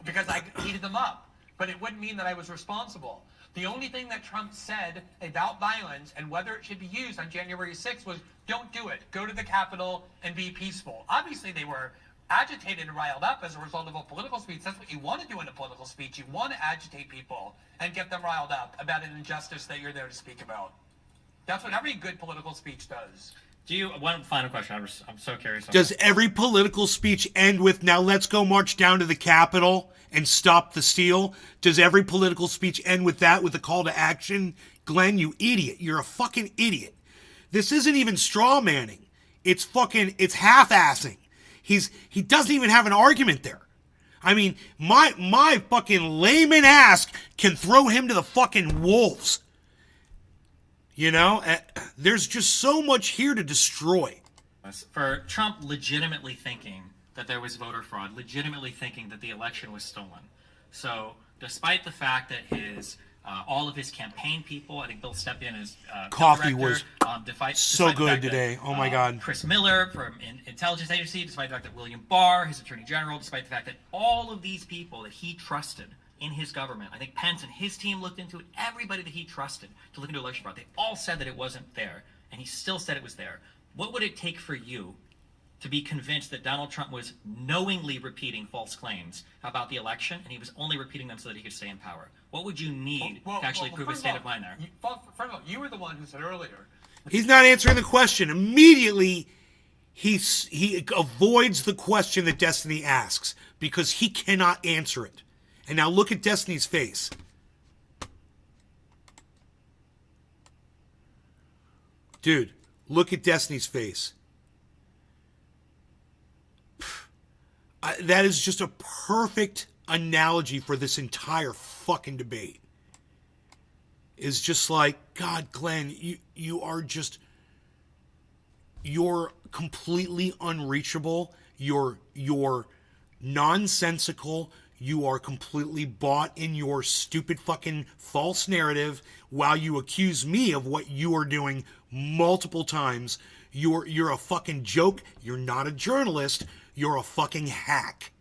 because I heated them up. But it wouldn't mean that I was responsible. The only thing that Trump said about violence and whether it should be used on January 6th was, don't do it. Go to the Capitol and be peaceful. Obviously, they were agitated and riled up as a result of a political speech. That's what you want to do in a political speech. You want to agitate people and get them riled up about an injustice that you're there to speak about. That's what every good political speech does. One final question. I'm so curious. Does every political speech end with, now let's go march down to the Capitol and stop the steal? Does every political speech end with that, with a call to action? Glenn, you idiot. You're a fucking idiot. This isn't even straw manning. It's half-assing. He doesn't even have an argument there. I mean, my fucking layman ass can throw him to the fucking wolves. You know, there's just so much here to destroy. For Trump legitimately thinking that there was voter fraud, legitimately thinking that the election was stolen. So, despite the fact that all of his campaign people, I think Bill stepped in as coffee director, was so good today. Oh my God. Chris Miller from Intelligence Agency, despite the fact that William Barr, his Attorney General, despite the fact that all of these people that he trusted in his government, I think Pence and his team looked into it, everybody that he trusted to look into election fraud, they all said that it wasn't there, and he still said it was there. What would it take for you to be convinced that Donald Trump was knowingly repeating false claims about the election, and he was only repeating them so that he could stay in power? What would you need to actually prove his state of mind there? First of all, you were the one who said earlier. He's not answering the question. Immediately, he avoids the question that Destiny asks because he cannot answer it. And now look at Destiny's face. Dude, look at Destiny's face. That is just a perfect analogy for this entire fucking debate. Is just like, God, Glenn, you're completely unreachable. You're nonsensical. You are completely bought in your stupid fucking false narrative while you accuse me of what you are doing multiple times. You're a fucking joke. You're not a journalist. You're a fucking hack.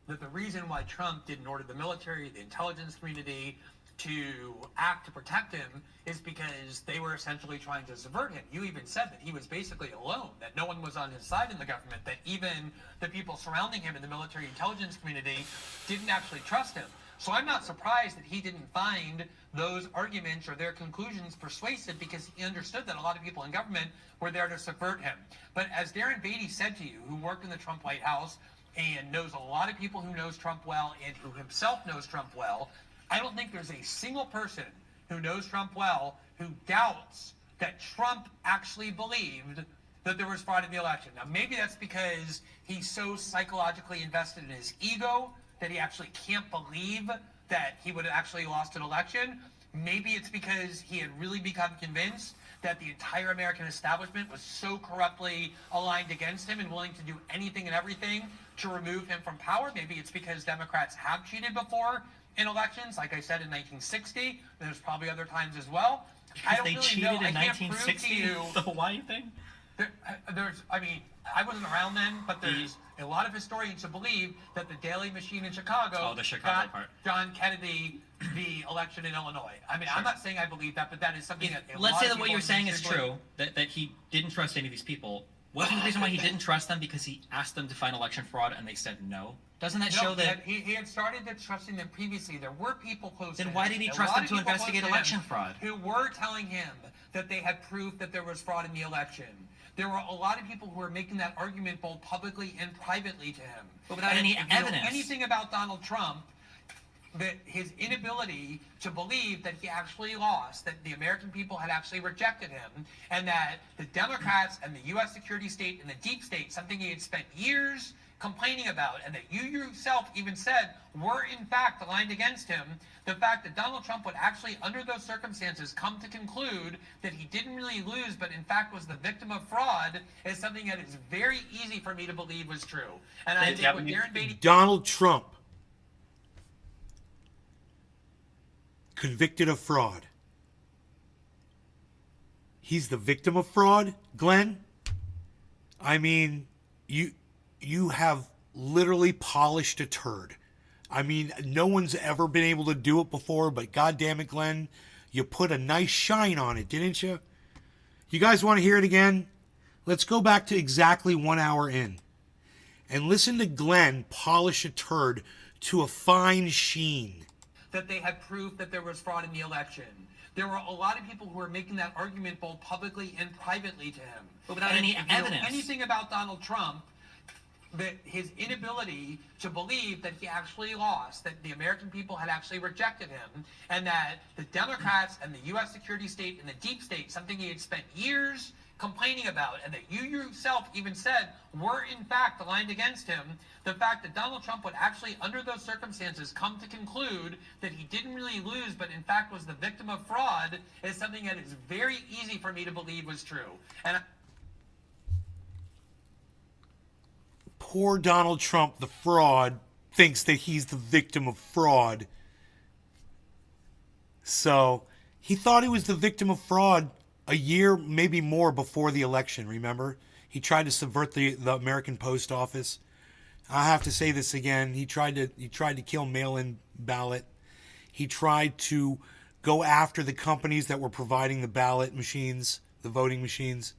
That the reason why Trump didn't order the military, the intelligence community to act to protect him is because they were essentially trying to subvert him. You even said that he was basically alone, that no one was on his side in the government, that even the people surrounding him in the military intelligence community didn't actually trust him. So I'm not surprised that he didn't find those arguments or their conclusions persuasive, because he understood that a lot of people in government were there to subvert him. But as Darren Beatty said to you, who worked in the Trump White House and knows a lot of people who knows Trump well and who himself knows Trump well, I don't think there's a single person who knows Trump well who doubts that Trump actually believed that there was fraud in the election. Now, maybe that's because he's so psychologically invested in his ego that he actually can't believe that he would have actually lost an election. Maybe it's because he had really become convinced that the entire American establishment was so corruptly aligned against him and willing to do anything and everything to remove him from power. Maybe it's because Democrats have cheated before in elections, like I said, in 1960. There's probably other times as well. I don't They really cheated know. in I can't prove to 1960, you. the Hawaii thing? I mean, I wasn't around then, but there's a lot of historians who believe that the Daley machine in Chicago, the Chicago got part. John Kennedy the election in Illinois. I mean, I'm not saying I believe that, but that is something that Let's say that what you're saying is true, that he didn't trust any of these people. Wasn't the reason why he didn't trust them because he asked them to find election fraud and they said no? Doesn't that show that... He had started trusting them previously. There were people close to him. Then why did he trust them to investigate election fraud? Who were telling him that they had proof that there was fraud in the election. There were a lot of people who were making that argument both publicly and privately to him. But without any evidence. You know anything about Donald Trump, that his inability to believe that he actually lost, that the American people had actually rejected him, and that the Democrats and the U.S. security state and the deep state, something he had spent years complaining about, and that you yourself even said were in fact aligned against him, the fact that Donald Trump would actually, under those circumstances, come to conclude that he didn't really lose, but in fact was the victim of fraud, is something that is very easy for me to believe was true. And I think with Darren Beatty... Donald Trump, convicted of fraud. He's the victim of fraud, Glenn? I mean, you have literally polished a turd. I mean, no one's ever been able to do it before, but goddamn it, Glenn, you put a nice shine on it, didn't you? You guys want to hear it again? Let's go back to exactly 1 hour in and listen to Glenn polish a turd to a fine sheen. That they had proof that there was fraud in the election. There were a lot of people who were making that argument both publicly and privately to him. But without any evidence. You know anything about Donald Trump, that his inability to believe that he actually lost, that the American people had actually rejected him, and that the Democrats and the U.S. security state and the deep state, something he had spent years complaining about, and that you yourself even said were in fact aligned against him, the fact that Donald Trump would actually, under those circumstances, come to conclude that he didn't really lose, but in fact was the victim of fraud, is something that is very easy for me to believe was true. And poor Donald Trump, the fraud, thinks that he's the victim of fraud. So, he thought he was the victim of fraud a year, maybe more, before the election, remember? He tried to subvert the American post office. I have to say this again. He tried to kill mail-in ballot. He tried to go after the companies that were providing the ballot machines, the voting machines.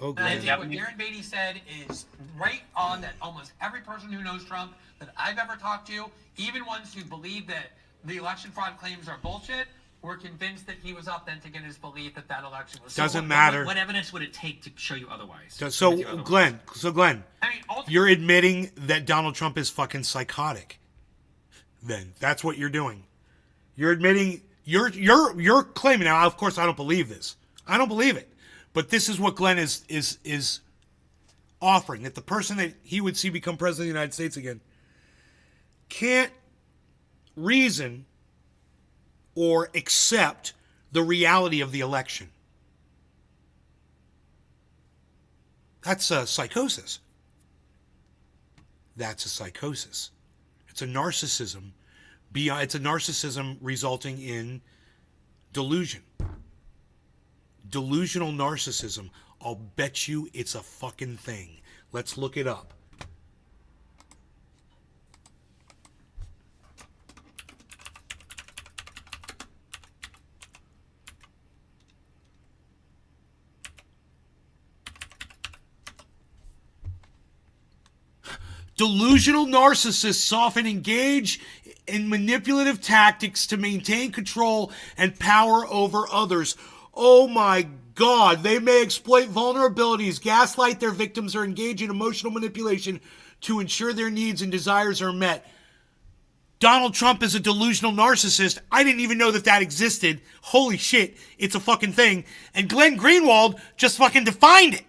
Oh, And I Glenn. think what Darren Beatty said is right on, that almost every person who knows Trump that I've ever talked to, even ones who believe that the election fraud claims are bullshit, were convinced that he was authentic in his belief that that election was. Doesn't matter. What evidence would it take to show you otherwise? So, Glenn, I mean, you're admitting that Donald Trump is fucking psychotic. Then that's what you're doing. You're admitting you're claiming now. Of course, I don't believe this. I don't believe it. But this is what Glenn is offering, that the person that he would see become president of the United States again can't reason or accept the reality of the election. That's a psychosis. That's a psychosis. It's a narcissism. It's a narcissism resulting in delusion. Delusional narcissism. I'll bet you it's a fucking thing. Let's look it up. Delusional narcissists often engage in manipulative tactics to maintain control and power over others. Oh my God. They may exploit vulnerabilities, gaslight their victims, or engage in emotional manipulation to ensure their needs and desires are met. Donald Trump is a delusional narcissist. I didn't even know that existed. Holy shit. It's a fucking thing. And Glenn Greenwald just fucking defined it.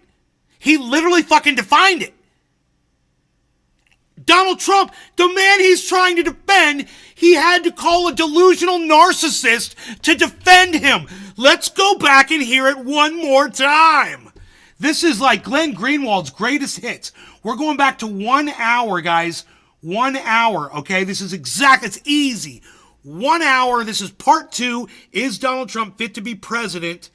He literally fucking defined it. Donald Trump, the man he's trying to defend, he had to call a delusional narcissist to defend him. Let's go back and hear it one more time. This is like Glenn Greenwald's greatest hits. We're going back to 1 hour, guys. 1 hour, okay? This is it's easy. 1 hour, this is part 2. Is Donald Trump fit to be president?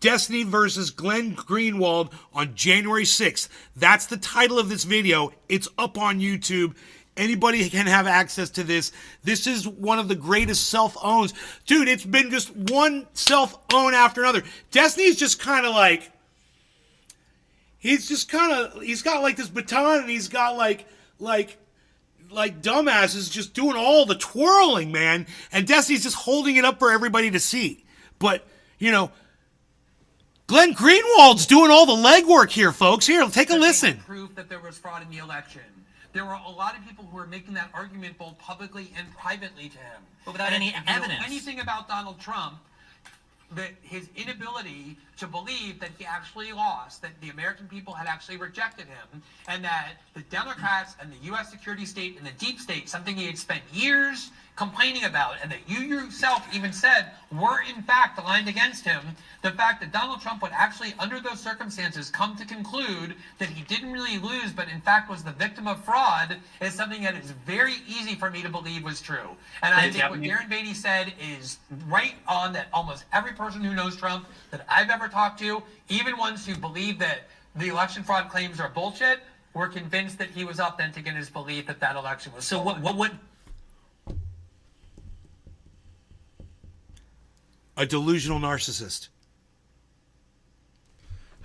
Destiny versus Glenn Greenwald on January 6th. That's the title of this video. It's up on YouTube. Anybody can have access to this. This is one of the greatest self-owns. Dude, it's been just one self-own after another. Destiny's just kind of like, he's got like this baton, and he's got like dumbasses just doing all the twirling, man. And Destiny's just holding it up for everybody to see. But, you know, Glenn Greenwald's doing all the legwork here, folks. Here, take a listen. Proof that there was fraud in the election. There were a lot of people who were making that argument both publicly and privately to him. But without any evidence. If you know anything about Donald Trump, that his inability to believe that he actually lost, that the American people had actually rejected him, and that the Democrats and the U.S. security state and the deep state, something he had spent years complaining about, and that you yourself even said were in fact aligned against him, the fact that Donald Trump would actually, under those circumstances, come to conclude that he didn't really lose, but in fact was the victim of fraud, is something that is very easy for me to believe was true. And I think what Darren Beatty said is right on, that almost every person who knows Trump that I've ever talked to, even ones who believe that the election fraud claims are bullshit, were convinced that he was authentic in his belief that that election was So stolen. what A delusional narcissist.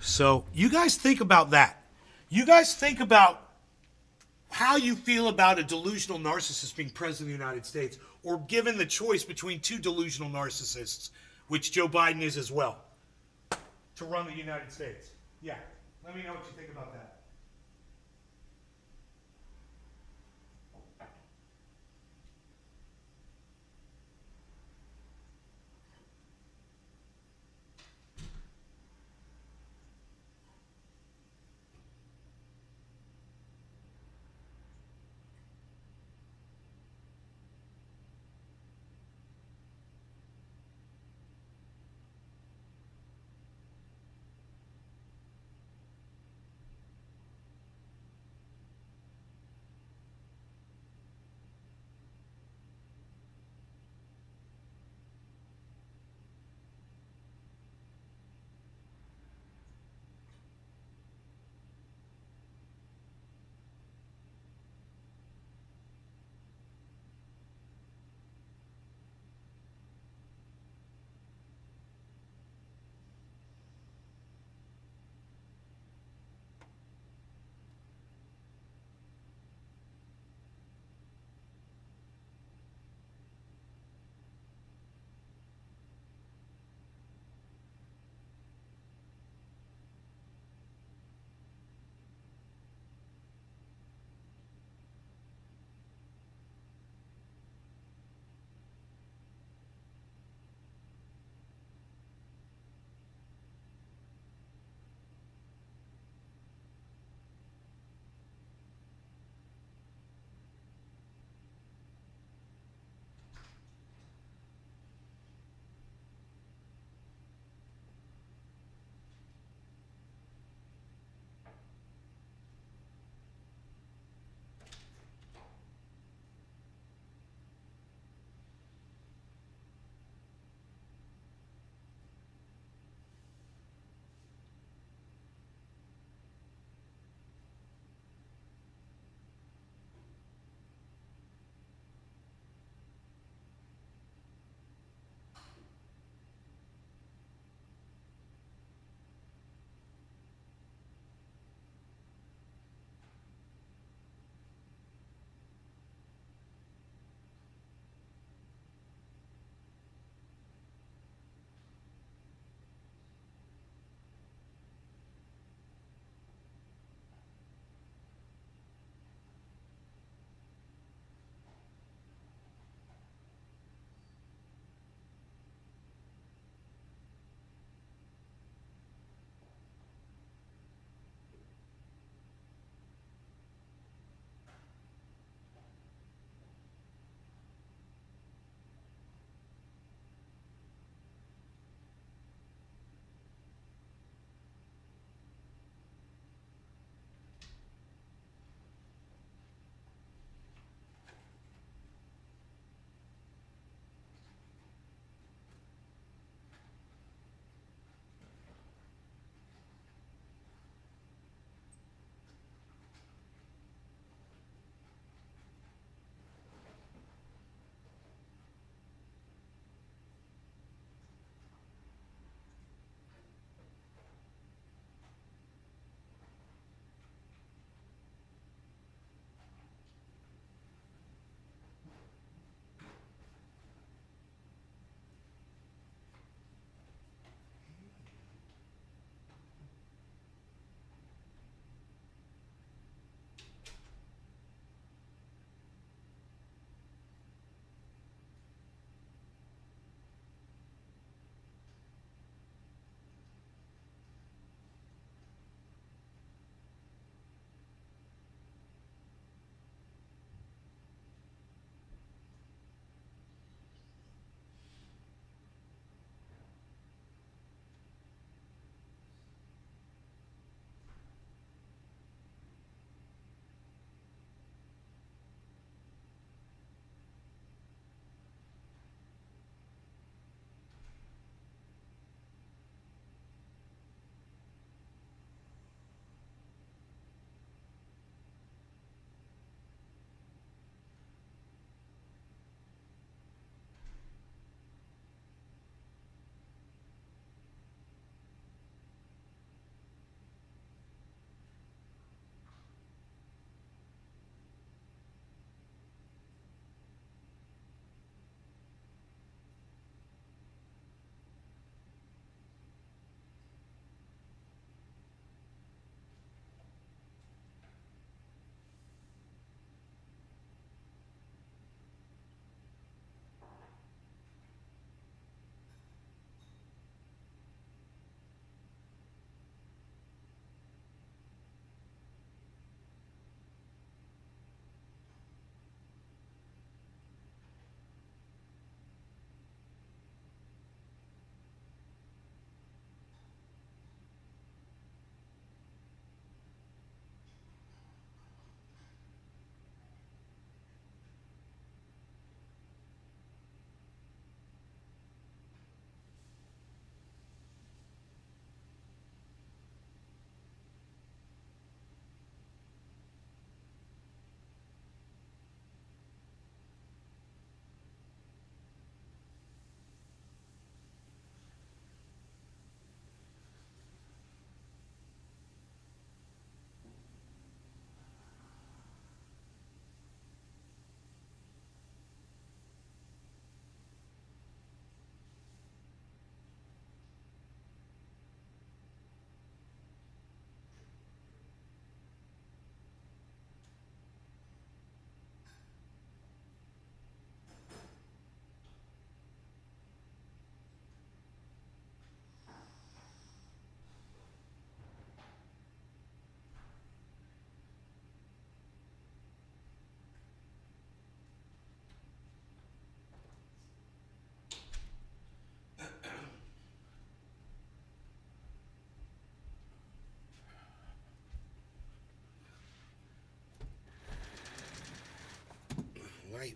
So you guys think about that. You guys think about how you feel about a delusional narcissist being president of the United States, or given the choice between two delusional narcissists, which Joe Biden is as well, to run the United States. Yeah, let me know what you think about that.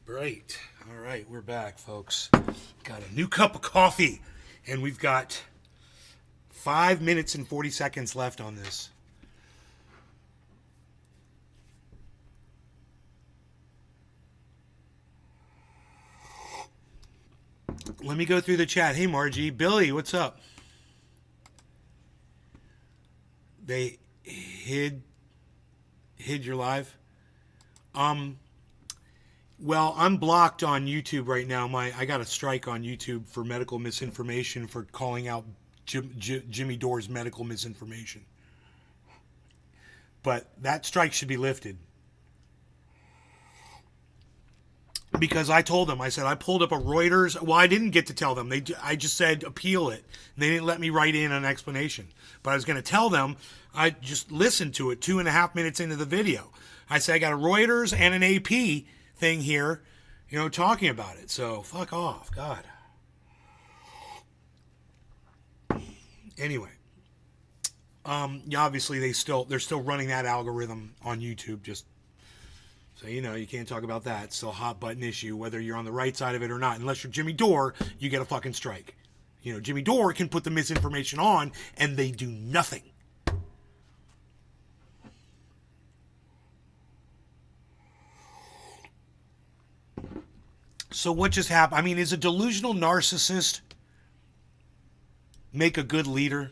Right. All right, we're back, folks. Got a new cup of coffee, and we've got 5 minutes and 40 seconds left on this. Let me go through the chat. Hey, Margie. Billy, what's up? They hid your live? Well, I'm blocked on YouTube right now. I got a strike on YouTube for medical misinformation for calling out Jimmy Dore's medical misinformation. But that strike should be lifted. Because I told them, I said, I pulled up a Reuters. Well, I didn't get to tell them. I just said appeal it. And they didn't let me write in an explanation. But I was going to tell them, I just listened to it 2.5 minutes into the video. I said, I got a Reuters and an AP thing here, talking about it. So fuck off, God. Anyway, obviously they're still running that algorithm on YouTube, just so you can't talk about that. It's still a hot button issue, whether you're on the right side of it or not. Unless you're Jimmy Dore, you get a fucking strike. Jimmy Dore can put the misinformation on, and they do nothing. So what just happened? I mean, is a delusional narcissist make a good leader?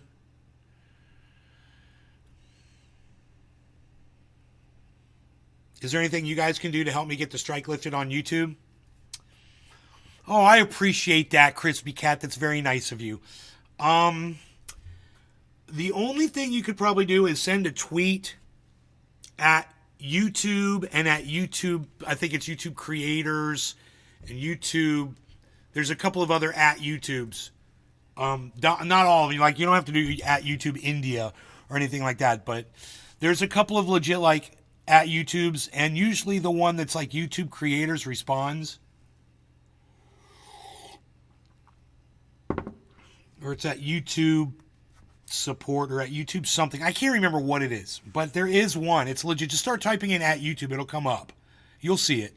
Is there anything you guys can do to help me get the strike lifted on YouTube? Oh, I appreciate that, Crispy Cat. That's very nice of you. The only thing you could probably do is send a tweet at YouTube and at YouTube. I think it's YouTube creators and YouTube. There's a couple of other at YouTubes. Not all of you. Like, you don't have to do at YouTube India or anything like that. But there's a couple of legit at YouTubes, and usually the one that's like YouTube creators responds. Or it's at YouTube support or at YouTube something. I can't remember what it is, but there is one. It's legit. Just start typing in at YouTube. It'll come up. You'll see it.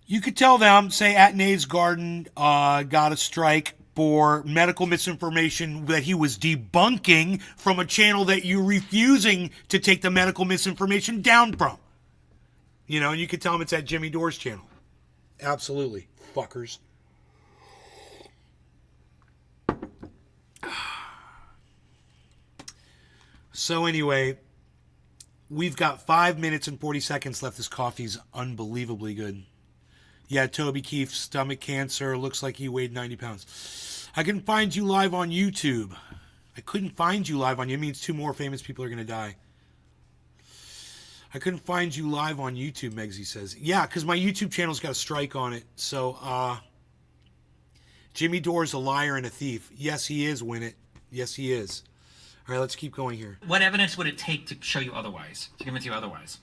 You could tell them, say at Nay's Garden got a strike for medical misinformation that he was debunking from a channel that you're refusing to take the medical misinformation down from. And you could tell them it's at Jimmy Dore's channel. Absolutely. Fuckers. So anyway, we've got 5 minutes and 40 seconds left. This coffee's unbelievably good. Yeah, Toby Keefe, stomach cancer. Looks like he weighed 90 pounds. I can find you live on YouTube. I couldn't find you live on YouTube. It means 2 more famous people are going to die. I couldn't find you live on YouTube, Megsy says. Yeah, because my YouTube channel's got a strike on it. So, Jimmy Dore's a liar and a thief. Yes, he is, Win It. Yes, he is. All right, let's keep going here. What evidence would it take to show you otherwise, to convince you otherwise?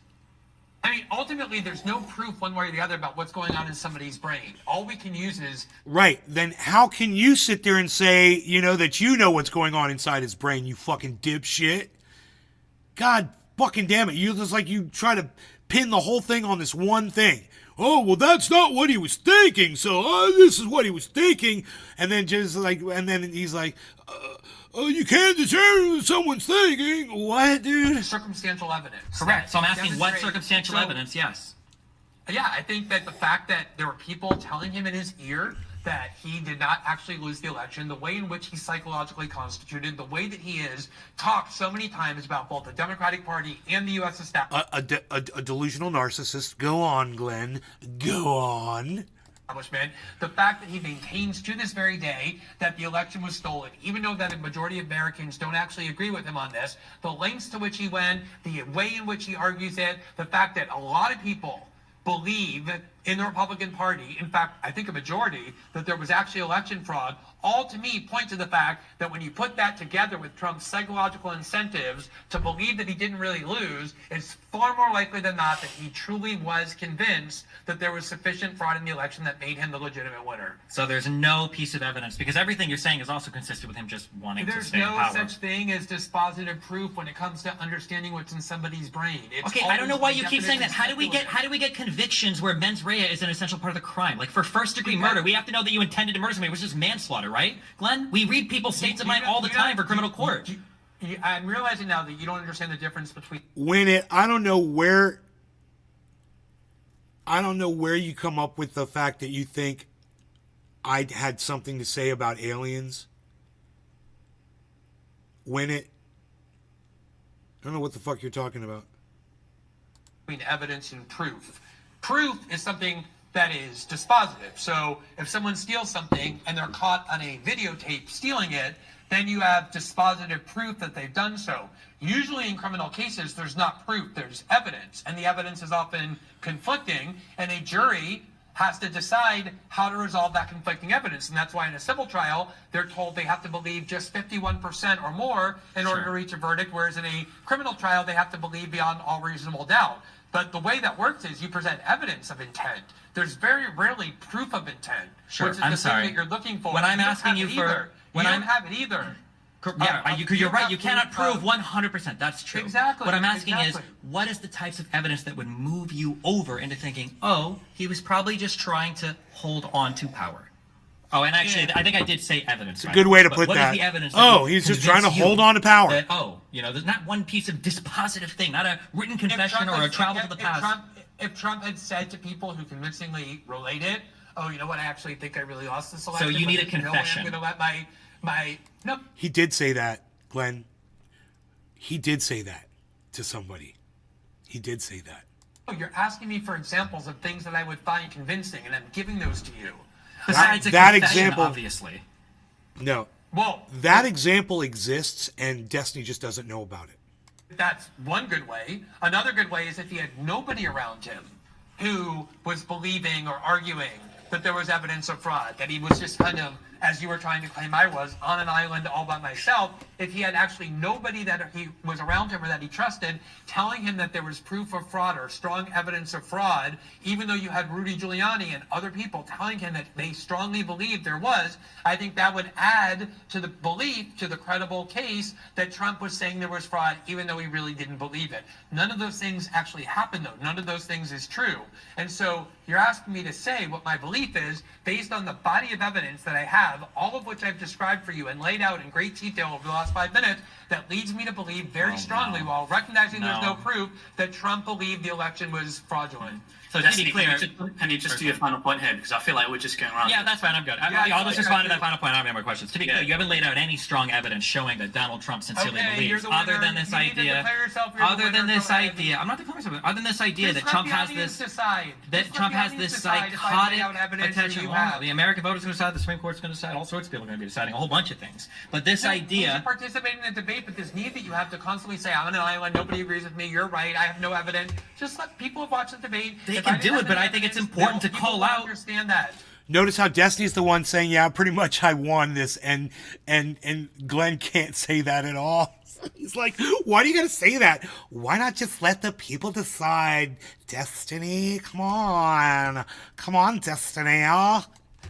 I mean, ultimately, there's no proof one way or the other about what's going on in somebody's brain. All we can use is... Right. Then how can you sit there and say, that you know what's going on inside his brain, you fucking dipshit? God fucking damn it. You try to pin the whole thing on this one thing. Oh, well, that's not what he was thinking, so this is what he was thinking. And then he's like, you can't determine what someone's thinking. What, dude? Circumstantial evidence. Correct. So I'm asking what circumstantial evidence, yes. Yeah, I think that the fact that there were people telling him in his ear that he did not actually lose the election, the way in which he's psychologically constituted, the way that he is talked so many times about both the Democratic Party and the U.S. establishment. A delusional narcissist. Go on, Glenn. Go on. The fact that he maintains to this very day that the election was stolen, even though that a majority of Americans don't actually agree with him on this, the lengths to which he went, the way in which he argues it, the fact that a lot of people believe in the Republican Party, in fact, I think a majority, that there was actually election fraud, all to me point to the fact that when you put that together with Trump's psychological incentives to believe that he didn't really lose, it's far more likely than not that he truly was convinced that there was sufficient fraud in the election that made him the legitimate winner. So there's no piece of evidence, because everything you're saying is also consistent with him just wanting to There's stay in no power. such thing as dispositive proof when it comes to understanding what's in somebody's brain. It's Okay, I don't know always why by you keep saying that. definition How do we get convictions where mens rea is an essential part of the crime? Like for first degree Because- murder, we have to know that you intended to murder somebody, which is manslaughter, right? Glenn, we read people's states of mind all the time for criminal court. I'm realizing now that you don't understand the difference between I don't know where you come up with the fact that you think I had something to say about aliens. I don't know what the fuck you're talking about. evidence and proof. Proof is something that is dispositive. So if someone steals something and they're caught on a videotape stealing it, then you have dispositive proof that they've done so. Usually in criminal cases, there's not proof, there's evidence, and the evidence is often conflicting, and a jury has to decide how to resolve that conflicting evidence. And that's why in a civil trial, they're told they have to believe just 51% or more in order to reach a verdict, whereas in a criminal trial, they have to believe beyond all reasonable doubt. But the way that works is you present evidence of intent. There's very rarely proof of intent, Sure, which is I'm the sorry. thing that you're looking for. When I'm don't asking have you it for- either. when you I'm- don't have it either. Yeah, you're right. You cannot prove of- 100%. That's true. Exactly, What I'm asking exactly. is, what is the types of evidence that would move you over into thinking, oh, he was probably just trying to hold on to power? Oh, and actually, Yeah. I think I did say evidence. It's a good way to put what that. Is the evidence Oh, would he's just convince trying to you hold on to power. That, there's not one piece of dispositive thing, not a written confession or a travel to the past. If Trump had said to people who convincingly relate it, oh, you know what, I actually think I really lost this election. you but need a there's no way confession. I'm going to let no. He did say that, Glenn. He did say that to somebody. He did say that. You're asking me for examples of things that I would find convincing, and I'm giving those to you. Besides a that confession, example- obviously. No. Well, That example exists, and Destiny just doesn't know about it. that's one good way. Another good way is if he had nobody around him who was believing or arguing that there was evidence of fraud, that he was just kind of, as you were trying to claim I was, on an island all by myself. If he had actually nobody that he was around him or that he trusted telling him that there was proof of fraud or strong evidence of fraud, even though you had Rudy Giuliani and other people telling him that they strongly believed there was, I think that would add to the belief, to the credible case that Trump was saying there was fraud, even though he really didn't believe it. None of those things actually happened, though. None of those things is true. And so you're asking me to say what my belief is based on the body of evidence that I have, all of which I've described for you and laid out in great detail over the last 5 minutes, that leads me to believe very strongly, while recognizing there's no proof, that Trump believed the election was fraudulent. So to Destiny, be clear, can you just do your final point here? Because I feel like we're just going around. yeah, that's fine. I'm good. I'll just respond to that final point. I don't have any more questions. To be clear, you haven't laid out any strong evidence showing that Donald Trump sincerely Okay, you're believes, the other winner. than this You need to idea. declare yourself you're the Other than winner. this Go ahead. idea, I'm not declaring myself. Other than this idea that Just Trump let the has audience this. decide. That Just let Trump the has audience this decide if I lay psychotic out evidence and potential. you have. The American voters are going to decide. The Supreme Court's going to decide. All sorts of people are going to be deciding a whole bunch of things. But this You idea. should participate in the debate, but this need that you have to constantly say, I'm on an island, nobody agrees with me, you're right, I have no evidence. Just let people watch the debate. They If can I didn't do have it, but any I think it's evidence, important to people call will out. understand that. Notice how Destiny's the one saying, yeah, pretty much I won this, and Glenn can't say that at all. He's like, why do you gotta say that? Why not just let the people decide? Destiny, come on, Destiny, huh?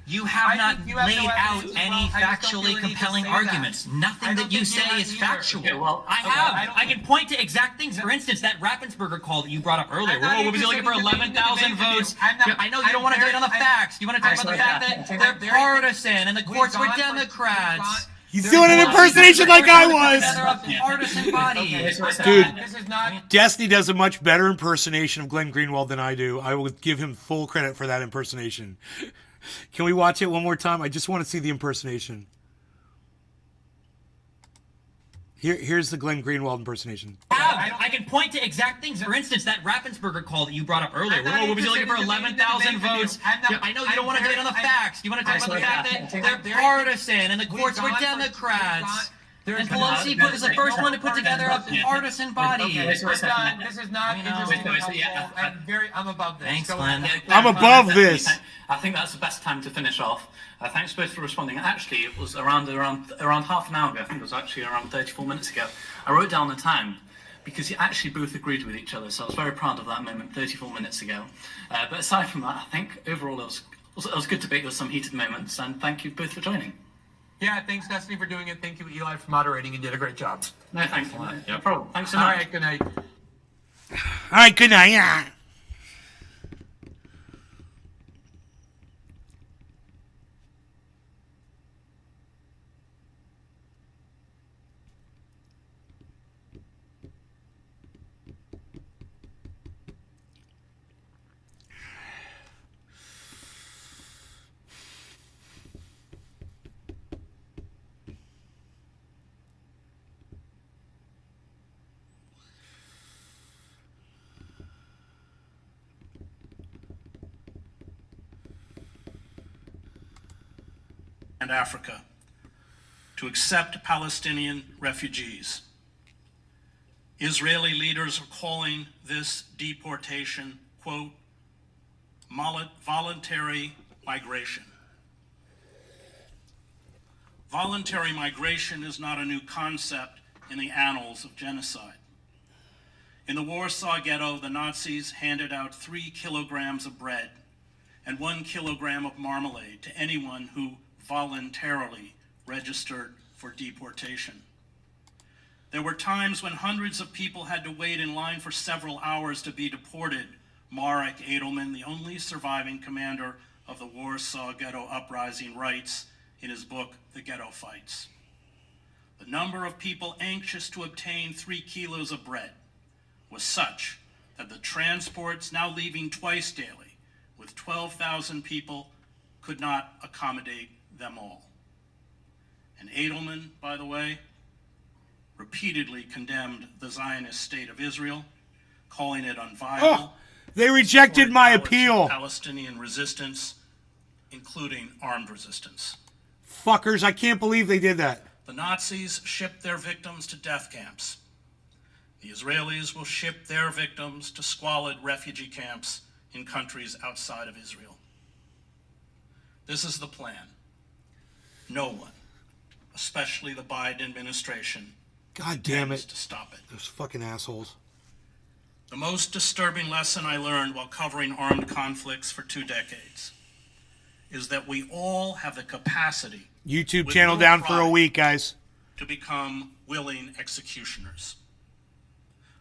You have I not think you have laid no out evidence as any well. I just don't factually feel the need to compelling say that. arguments. I Nothing don't that you think you say have is either. factual. Okay, well, I okay, have. I don't I can point to exact things. For instance, that Raffensperger call that you brought up earlier. I'm not Oh, what was he looking for? interested in 11,000 debating votes. with you. I'm not- I know you don't want to debate on the I'm- facts. You want to talk about the fact that they're partisan and the courts were Democrats. He's doing an impersonation like I was. They're a partisan body. Here's what's Dude. happening. This is not. Destiny does a much better impersonation of Glenn Greenwald than I do. I will give him full credit for that impersonation. Can we watch it one more time? I just want to see the impersonation. Here's the Glenn Greenwald impersonation. I can point to exact things. For instance, that Raffensperger call that you brought up earlier. I'm not Oh, what was he looking for? interested in 11,000 debating with you. votes. I'm not- I know you I'm don't want to very- debate on the I'm- facts. You want to talk about the fact that they're partisan and the courts were Democrats. There's And Pelosi was the first one to put together a partisan body. Okay, Wait, wait, this is not I know. interesting Wait, and yeah, helpful, and I'm above this. Thanks, Go Glenn. ahead. I'm above this. I think that's the best time to finish off. Thanks both for responding. Actually, it was around half an hour ago. I think it was actually around 34 minutes ago. I wrote down the time because you actually both agreed with each other. So I was very proud of that moment 34 minutes ago. But aside from that, I think overall it was good debate with some heated moments. And thank you both for joining. Yeah, thanks, Destiny, for doing it. Thank you, Eli, for moderating. You did a great job. No, thanks. No problem. Thanks so All much. right, good night. All right, good night. Yeah. And Africa to accept Palestinian refugees. Israeli leaders are calling this deportation, quote, voluntary migration. Voluntary migration is not a new concept in the annals of genocide. In the Warsaw Ghetto, the Nazis handed out 3 kilograms of bread and 1 kilogram of marmalade to anyone who voluntarily registered for deportation. There were times when hundreds of people had to wait in line for several hours to be deported. Marek Edelman, the only surviving commander of the Warsaw Ghetto Uprising, writes in his book, The Ghetto Fights. The number of people anxious to obtain 3 kilos of bread was such that the transports now leaving twice daily with 12,000 people could not accommodate them all. And Edelman, by the way, repeatedly condemned the Zionist state of Israel, calling it unviable. Oh, they rejected my appeal. Palestinian resistance, including armed resistance. Fuckers, I can't believe they did that. The Nazis shipped their victims to death camps. The Israelis will ship their victims to squalid refugee camps in countries outside of Israel. This is the plan. No one, especially the Biden administration, God damn intends it. to stop it. Those fucking assholes. The most disturbing lesson I learned while covering armed conflicts for 2 decades is that we all have the capacity YouTube with channel no down for a pride week, guys. to become willing executioners.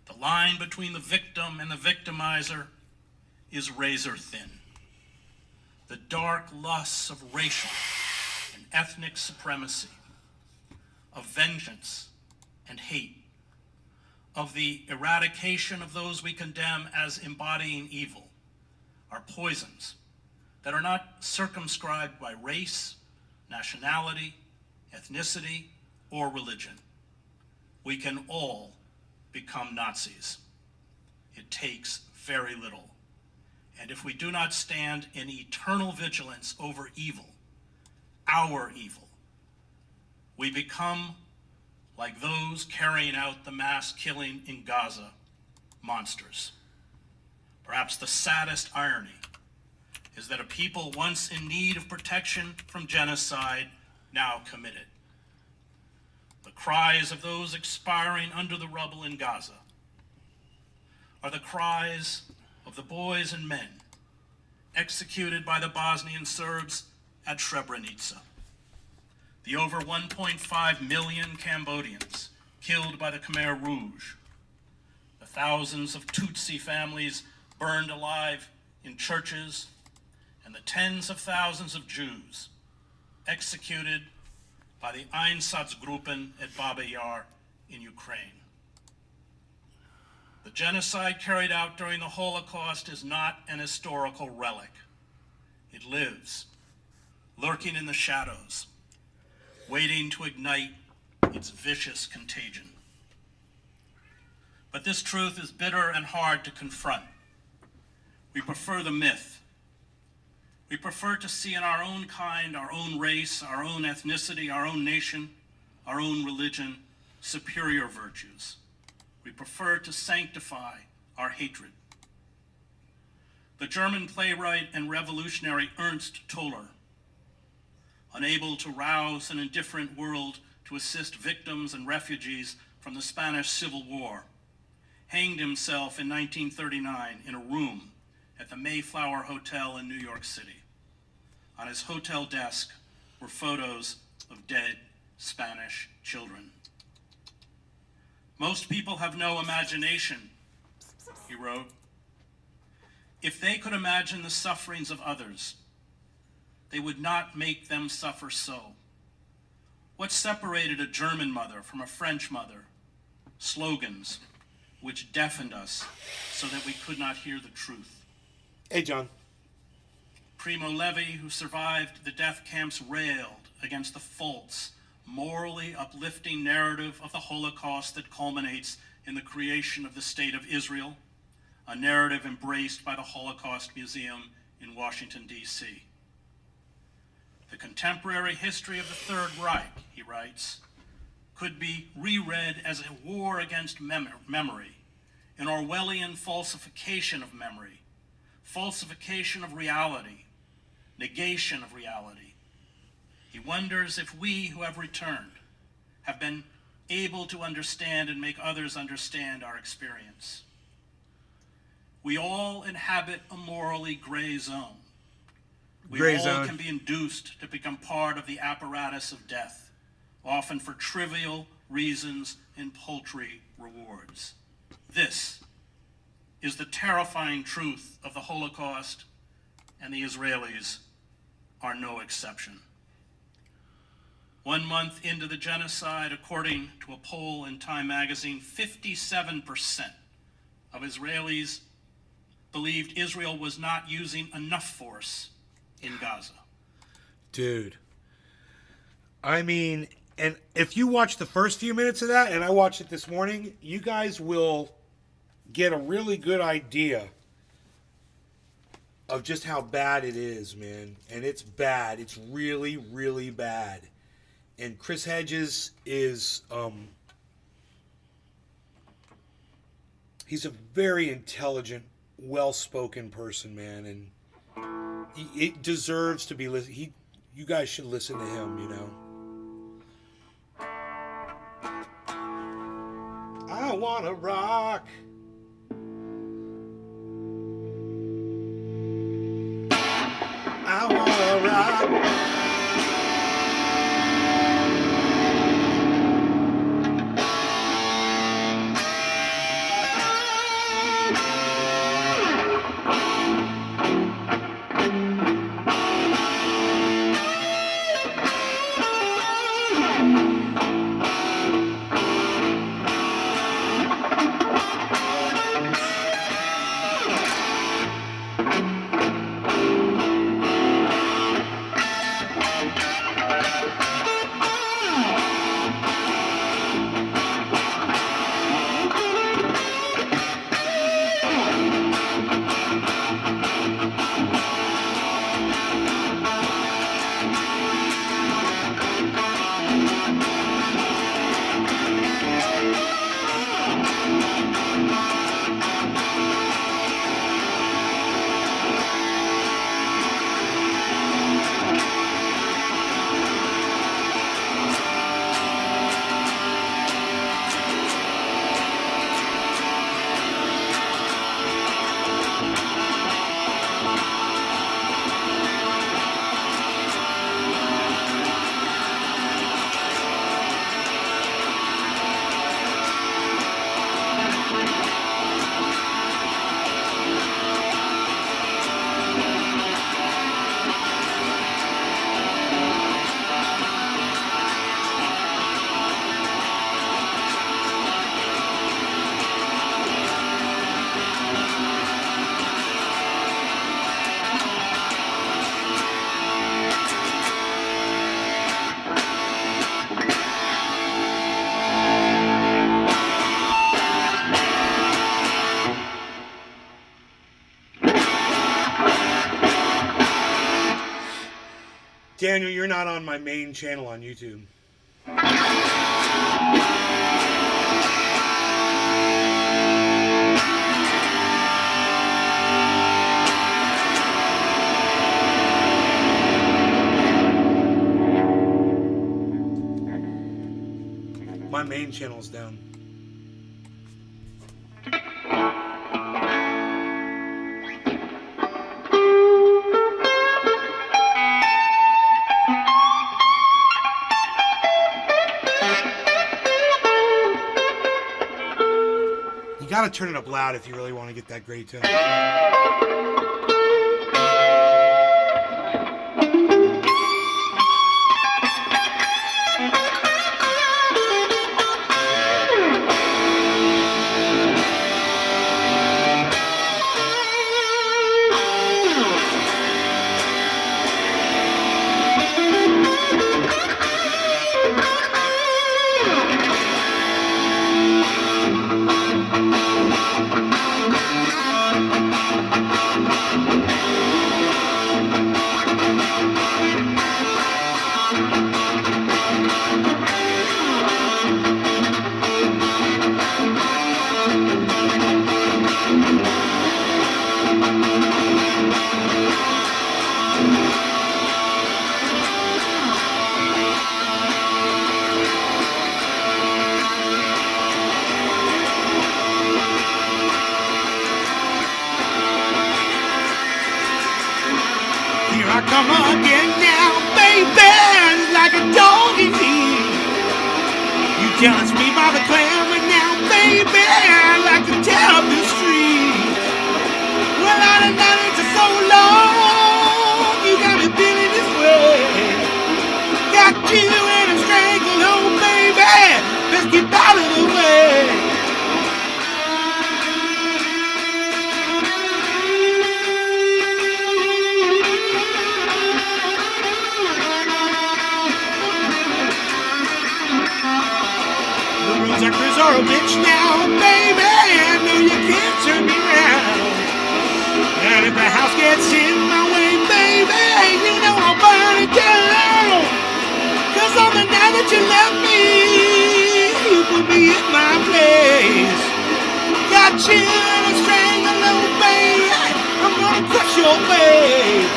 The line between the victim and the victimizer is razor thin. The dark lusts of racial and ethnic supremacy, of vengeance and hate, of the eradication of those we condemn as embodying evil, are poisons that are not circumscribed by race, nationality, ethnicity, or religion. We can all become Nazis. It takes very little. And if we do not stand in eternal vigilance over evil, our evil, we become like those carrying out the mass killing in Gaza, monsters. Perhaps the saddest irony is that a people once in need of protection from genocide now commit it. The cries of those expiring under the rubble in Gaza are the cries of the boys and men executed by the Bosnian Serbs at Srebrenica, the over 1.5 million Cambodians killed by the Khmer Rouge, the thousands of Tutsi families burned alive in churches, and the tens of thousands of Jews executed by the Einsatzgruppen at Baba Yar in Ukraine. The genocide carried out during the Holocaust is not an historical relic. It lives, lurking in the shadows, waiting to ignite its vicious contagion. But this truth is bitter and hard to confront. We prefer the myth. We prefer to see in our own kind, our own race, our own ethnicity, our own nation, our own religion superior virtues. We prefer to sanctify our hatred. The German playwright and revolutionary Ernst Toller, unable to rouse an indifferent world to assist victims and refugees from the Spanish Civil War, hanged himself in 1939 in a room at the Mayflower Hotel in New York City. On his hotel desk were photos of dead Spanish children. Most people have no imagination, he wrote. If they could imagine the sufferings of others, they would not make them suffer so. What separated a German mother from a French mother? Slogans which deafened us so that we could not hear the truth. Hey, John. Primo Levi, who survived the death camps, railed against the false, morally uplifting narrative of the Holocaust that culminates in the creation of the State of Israel, a narrative embraced by the Holocaust Museum in Washington, D.C. The contemporary history of the Third Reich, he writes, could be reread as a war against memory, an Orwellian falsification of memory, falsification of reality, negation of reality. He wonders if we who have returned have been able to understand and make others understand our experience. We all inhabit a morally gray zone. We all can be induced to become part of the apparatus of death, often for trivial reasons and paltry rewards. This is the terrifying truth of the Holocaust, and the Israelis are no exception. 1 month into the genocide, according to a poll in Time magazine, 57% of Israelis believed Israel was not using enough force in Gaza. Dude. I mean, and if you watch the first few minutes of that, and I watched it this morning, you guys will get a really good idea of just how bad it is, man. And it's bad. It's really, really bad. And Chris Hedges is, he's a very intelligent, well-spoken person, man. And it deserves to be listened. You guys should listen to him, you know. I wanna rock. I wanna rock. Daniel, you're not on my main channel on YouTube. my main channel's down. You gotta turn it up loud if you really want to get that great tone. I come again now, baby, like a dog in heat. You challenge me by the clamor now, baby, like to tear up the street. Well, I done done it for so long, you got me feeling this way. Got you in a stranglehold, baby, let's get out of the way. Suckers are a bitch now, baby. I know you can't turn me around. And if the house gets in my way, baby, you know I'll burn it down. Cause on the night that you left me, you put me in my place. Got you in a stranglehold, baby. I'm gonna crush your face.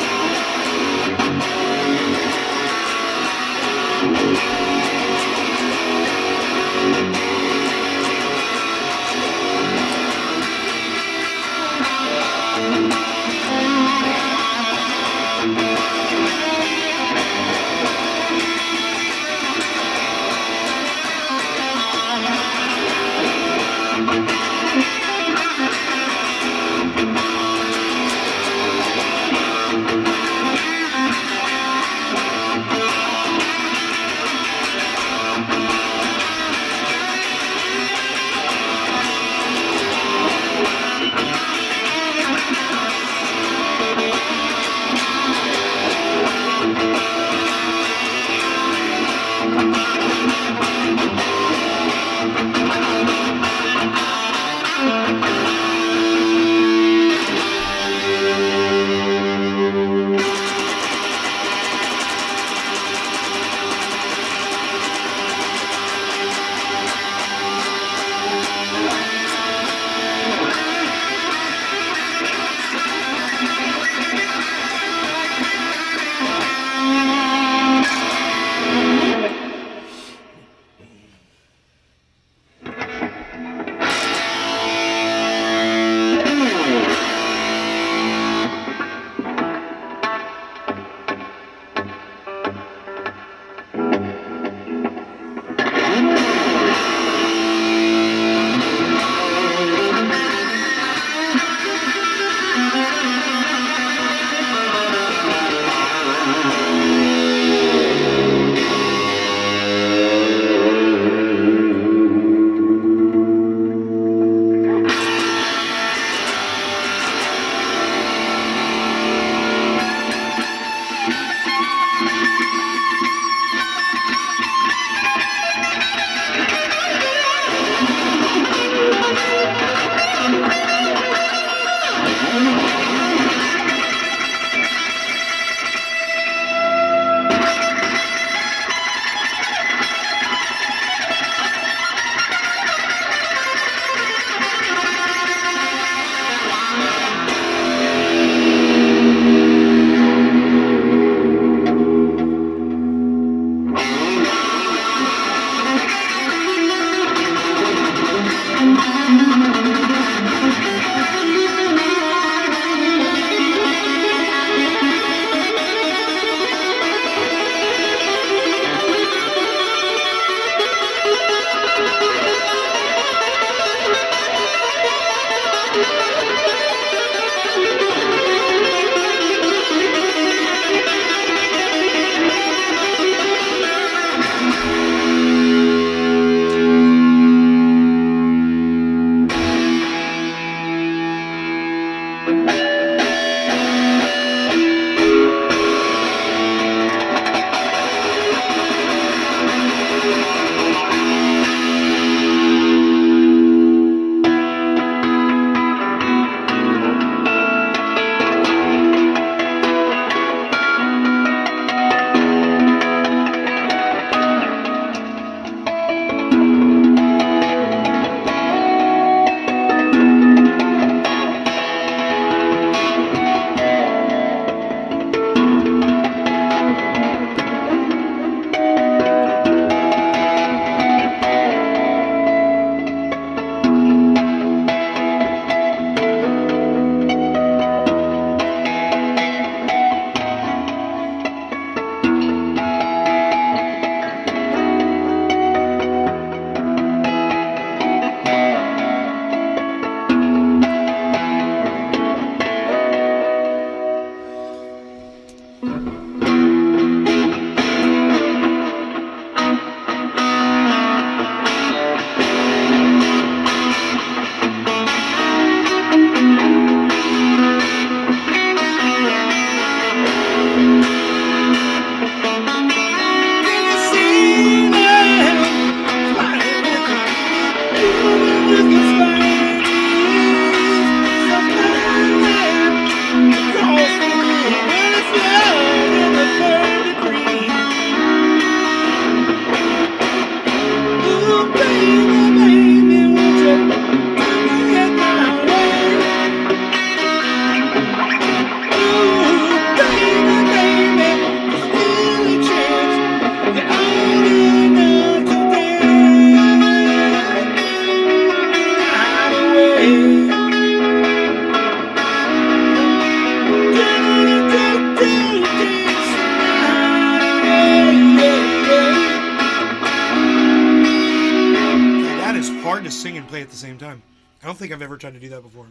Hard to sing and play at the same time. I don't think I've ever tried to do that before.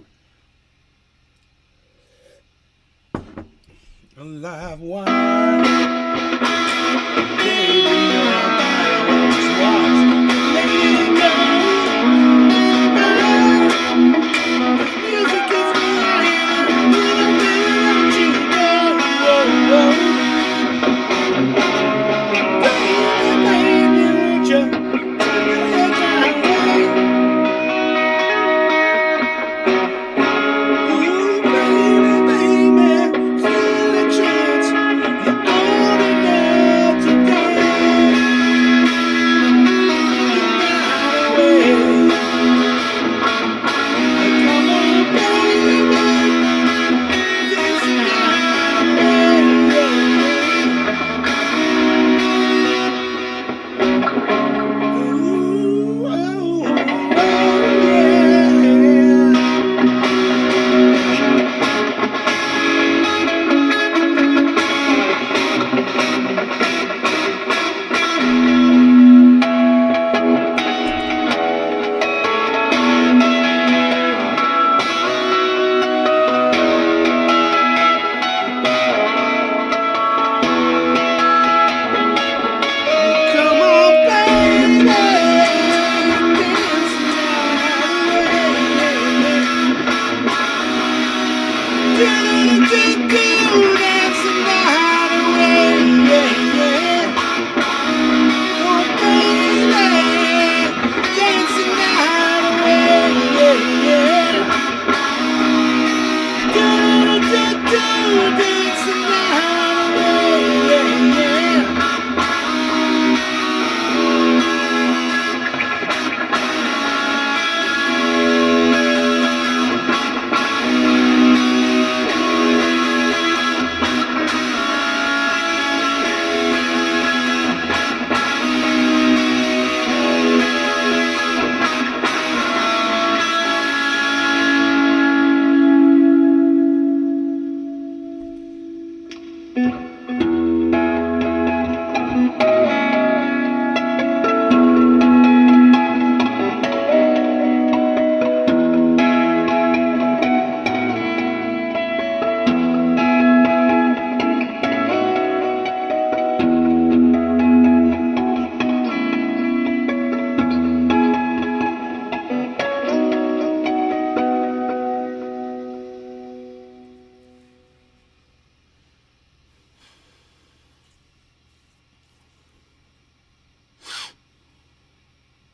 Alive one. Baby, you're on fire. Just watch. Let it go. Music is mine. Without you, go. Baby, won't you?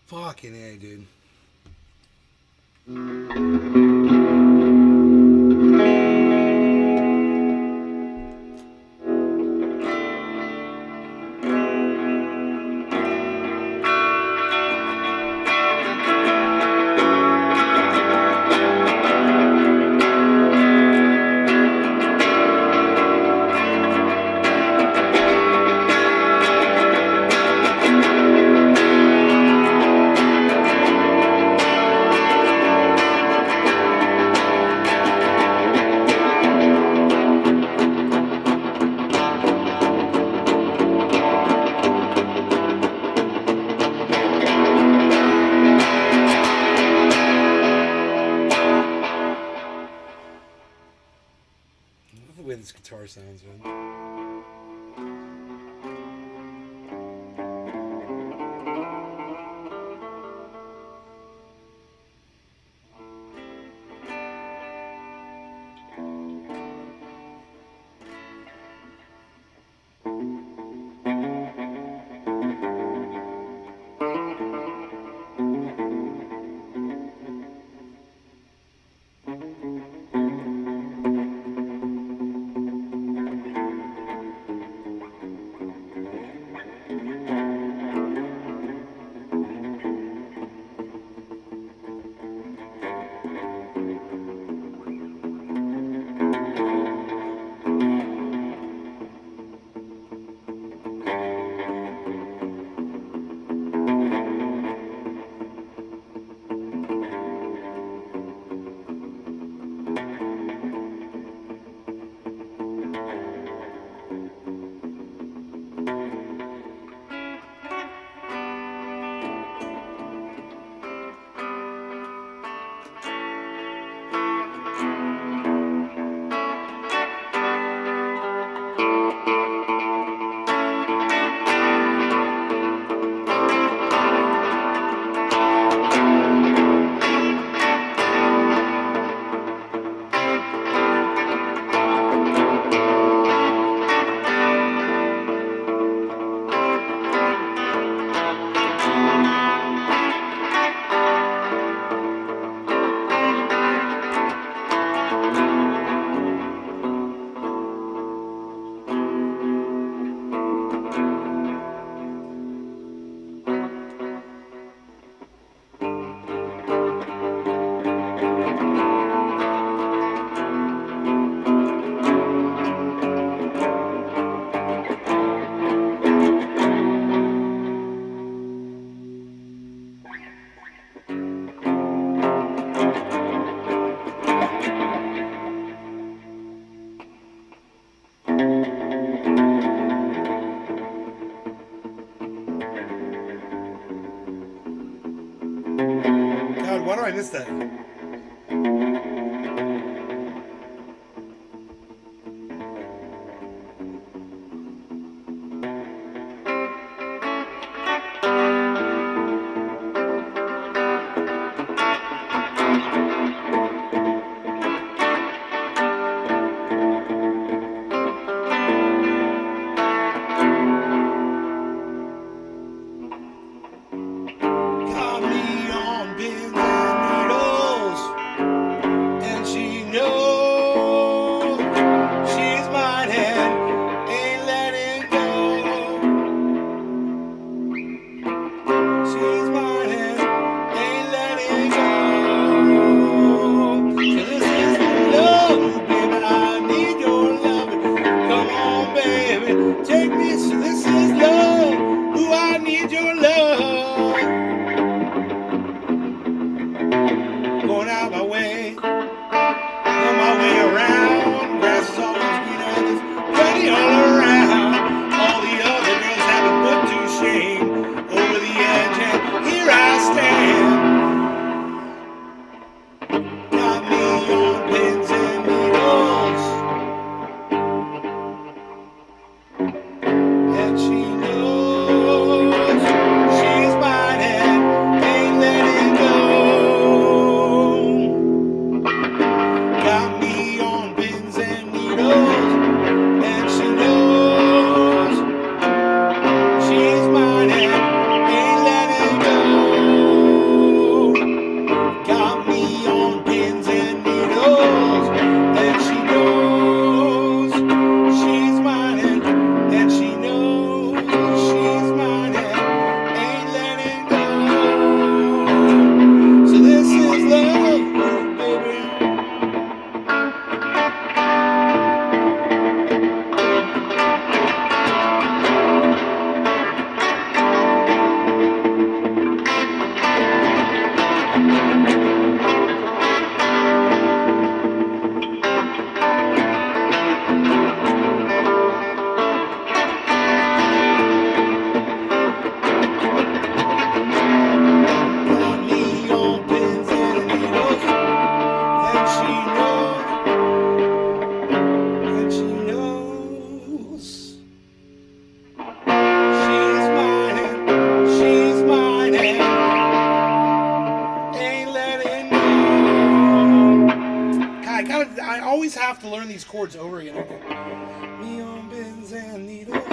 Fucking A, dude. The way this guitar sounds, man. Sorry, I missed that. Got me on pins and needles, and she knows she's mine and ain't letting go. She's mine and ain't letting go. So this is love, baby. I need your love. Come on, baby, take me. So this is love. Ooh, I need your love. Going out my way, on my way around. Grass is always greener and there's plenty all around. All the other girls have been put to shame. Over the edge and here I stand. Got me on pins and needles, and she knows she's mine and ain't letting go. Got me on pins and needles, and she knows she's mine and ain't letting go. Got me on pins and needles, and she knows she's mine and she knows she's mine and ain't letting go. So this is love, baby. Got me on pins and needles, and she knows she's mine and ain't letting go. God, I always have to learn these chords over again. Me on pins and needles.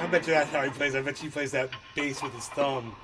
I bet you that's how he plays. I bet he plays that bass with his thumb.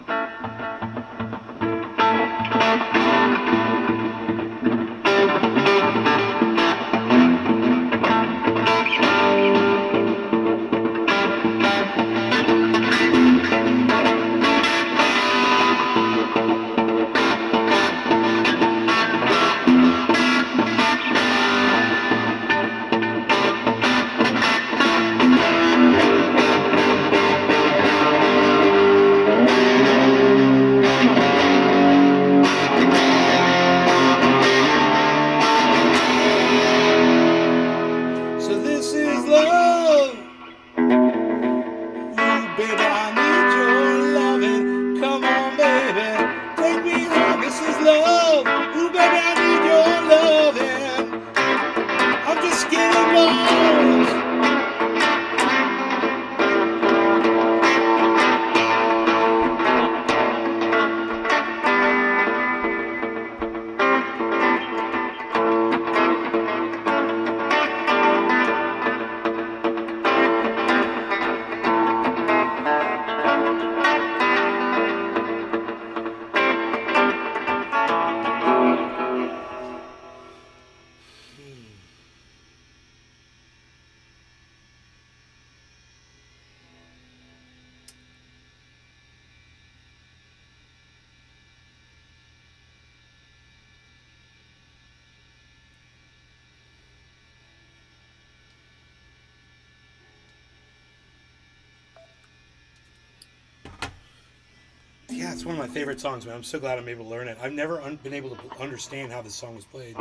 Yeah, it's one of my favorite songs, man. I'm so glad I'm able to learn it. I've never been able to understand how this song was played.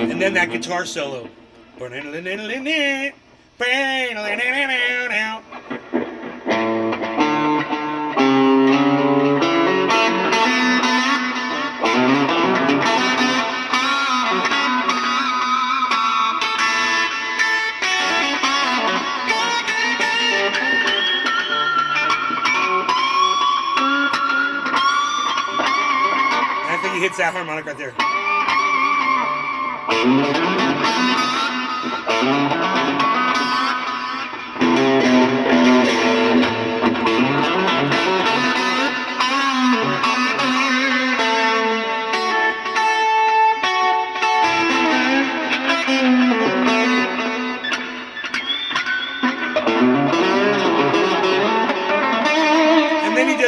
And then that guitar solo. I think he hits that harmonic right there.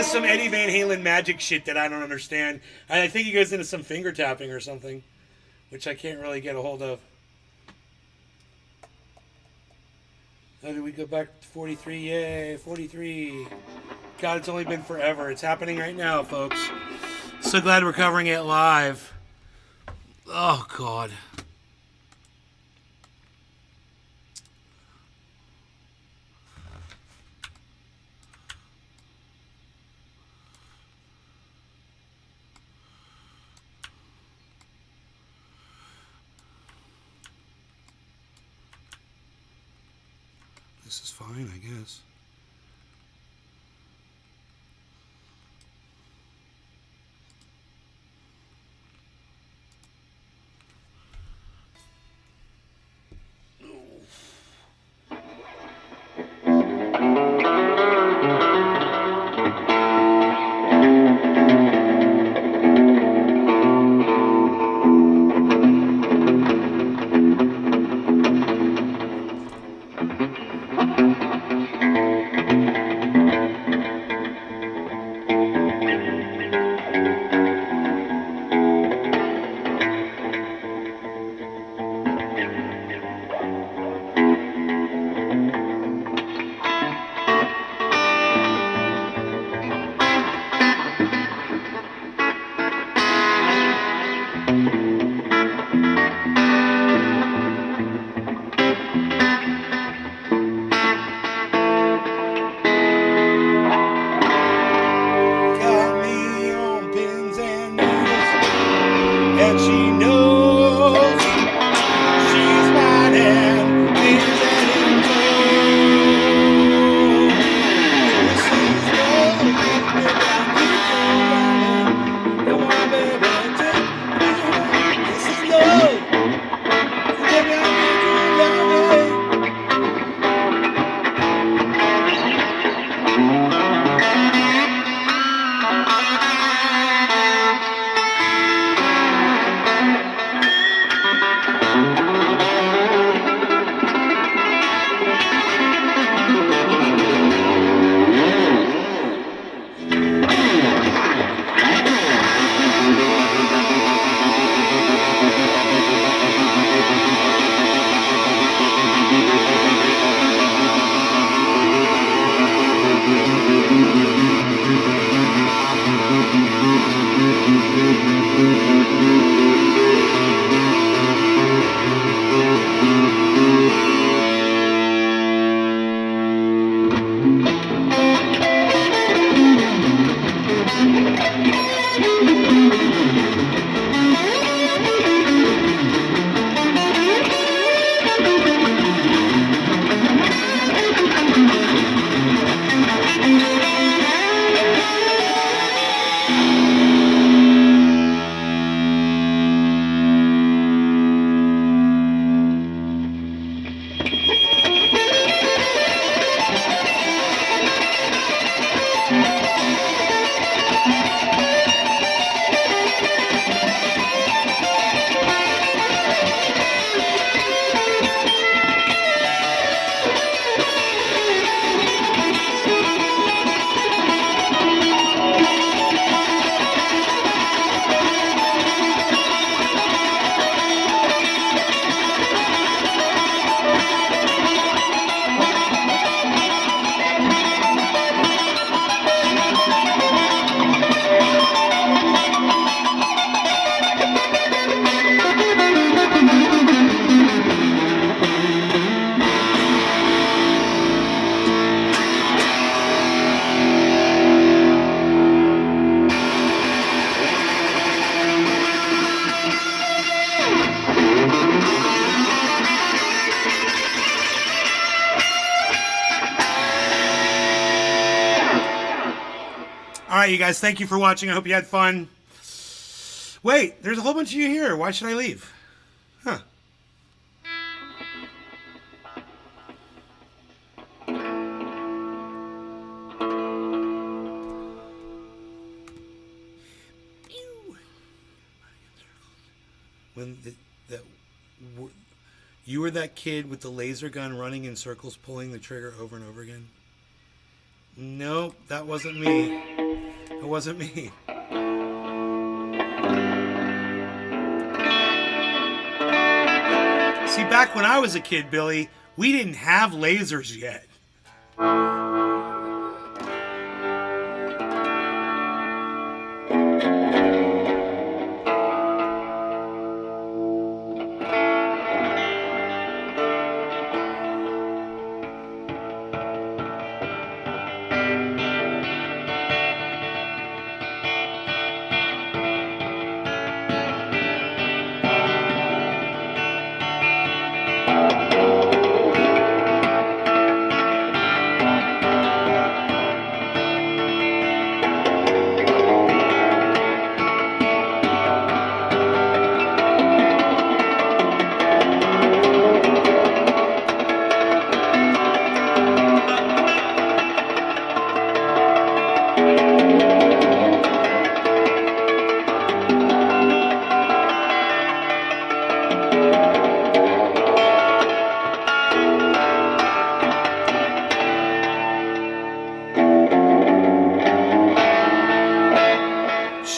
Some Eddie Van Halen magic shit that I don't understand. I think he goes into some finger tapping or something, which I can't really get a hold of. How did we go back to 43? Yay, 43. God, it's only been forever. It's happening right now, folks. So glad we're covering it live. Oh, God. This is fine, I guess. All right, you guys, thank you for watching. I hope you had fun. Wait, there's a whole bunch of you here. Why should I leave? Huh. When you were that kid with the laser gun running in circles, pulling the trigger over and over again? Nope, that wasn't me. It wasn't me. See, back when I was a kid, Billy, we didn't have lasers yet.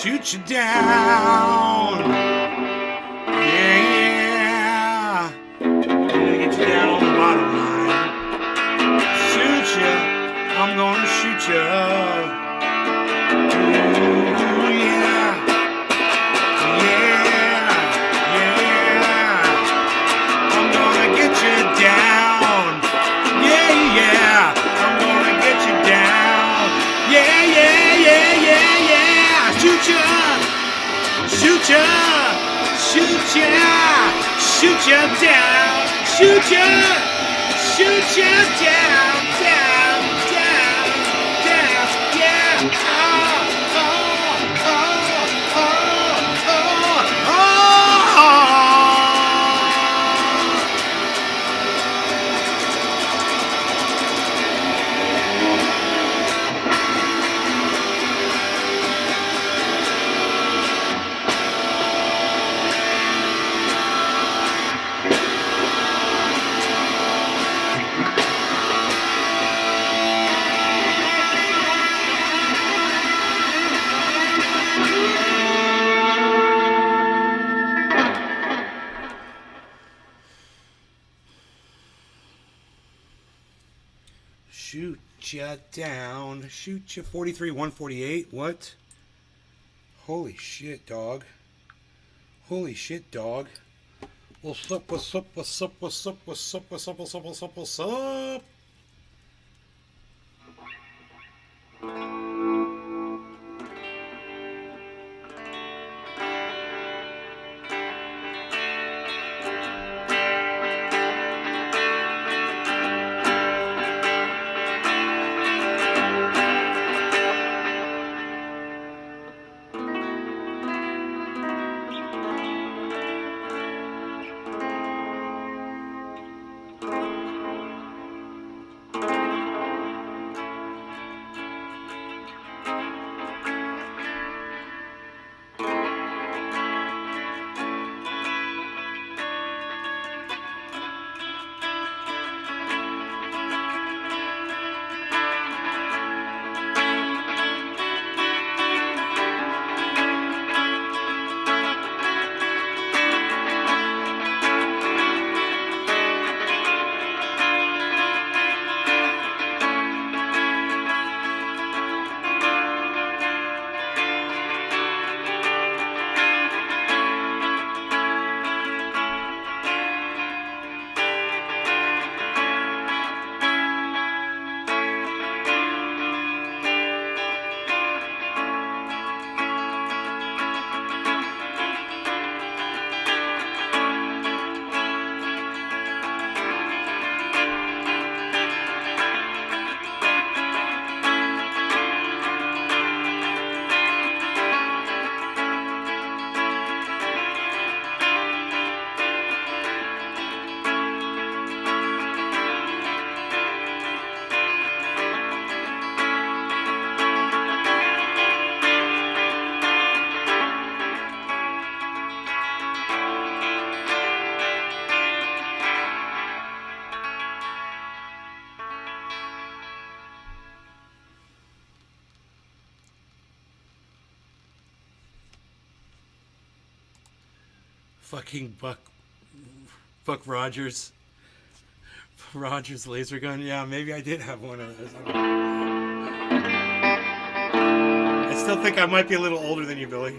Shoot you down. Yeah, yeah. I'm gonna get you down on the bottom line. Shoot you. I'm gonna shoot you. Ooh, yeah. Yeah. Yeah. I'm gonna get you down. Yeah, yeah. I'm gonna get you down. Yeah, yeah, yeah, yeah, yeah. Shoot ya, shoot ya, shoot ya, shoot ya down, shoot ya down, down, down, down, yeah. Oh, oh, oh, oh, oh, oh. Shoot ya down. Shoot ya 43, 148. What? Holy shit, dog. Holy shit, dog. What's up, what's up, what's up, what's up, what's up, what's up, what's up, what's up, what's up? fucking Buck Rogers. Rogers laser gun. Yeah, maybe I did have one of those. I still think I might be a little older than you, Billy.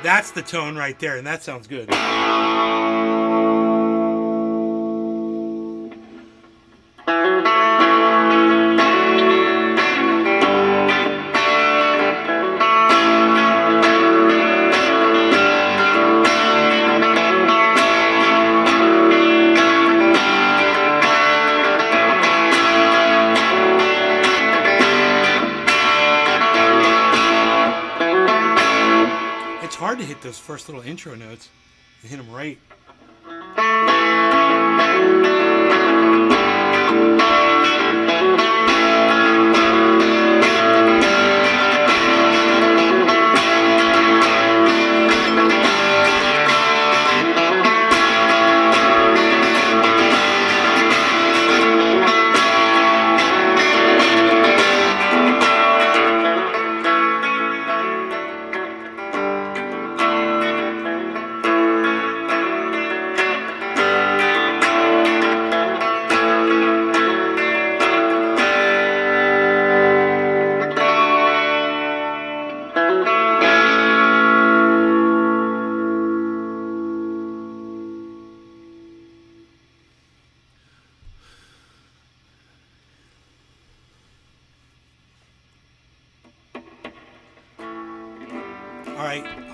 That's the tone right there, and that sounds good. Hard to hit those first little intro notes and hit them right.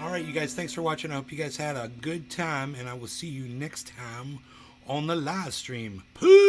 All right, you guys, thanks for watching. I hope you guys had a good time, and I will see you next time on the live stream. Peace!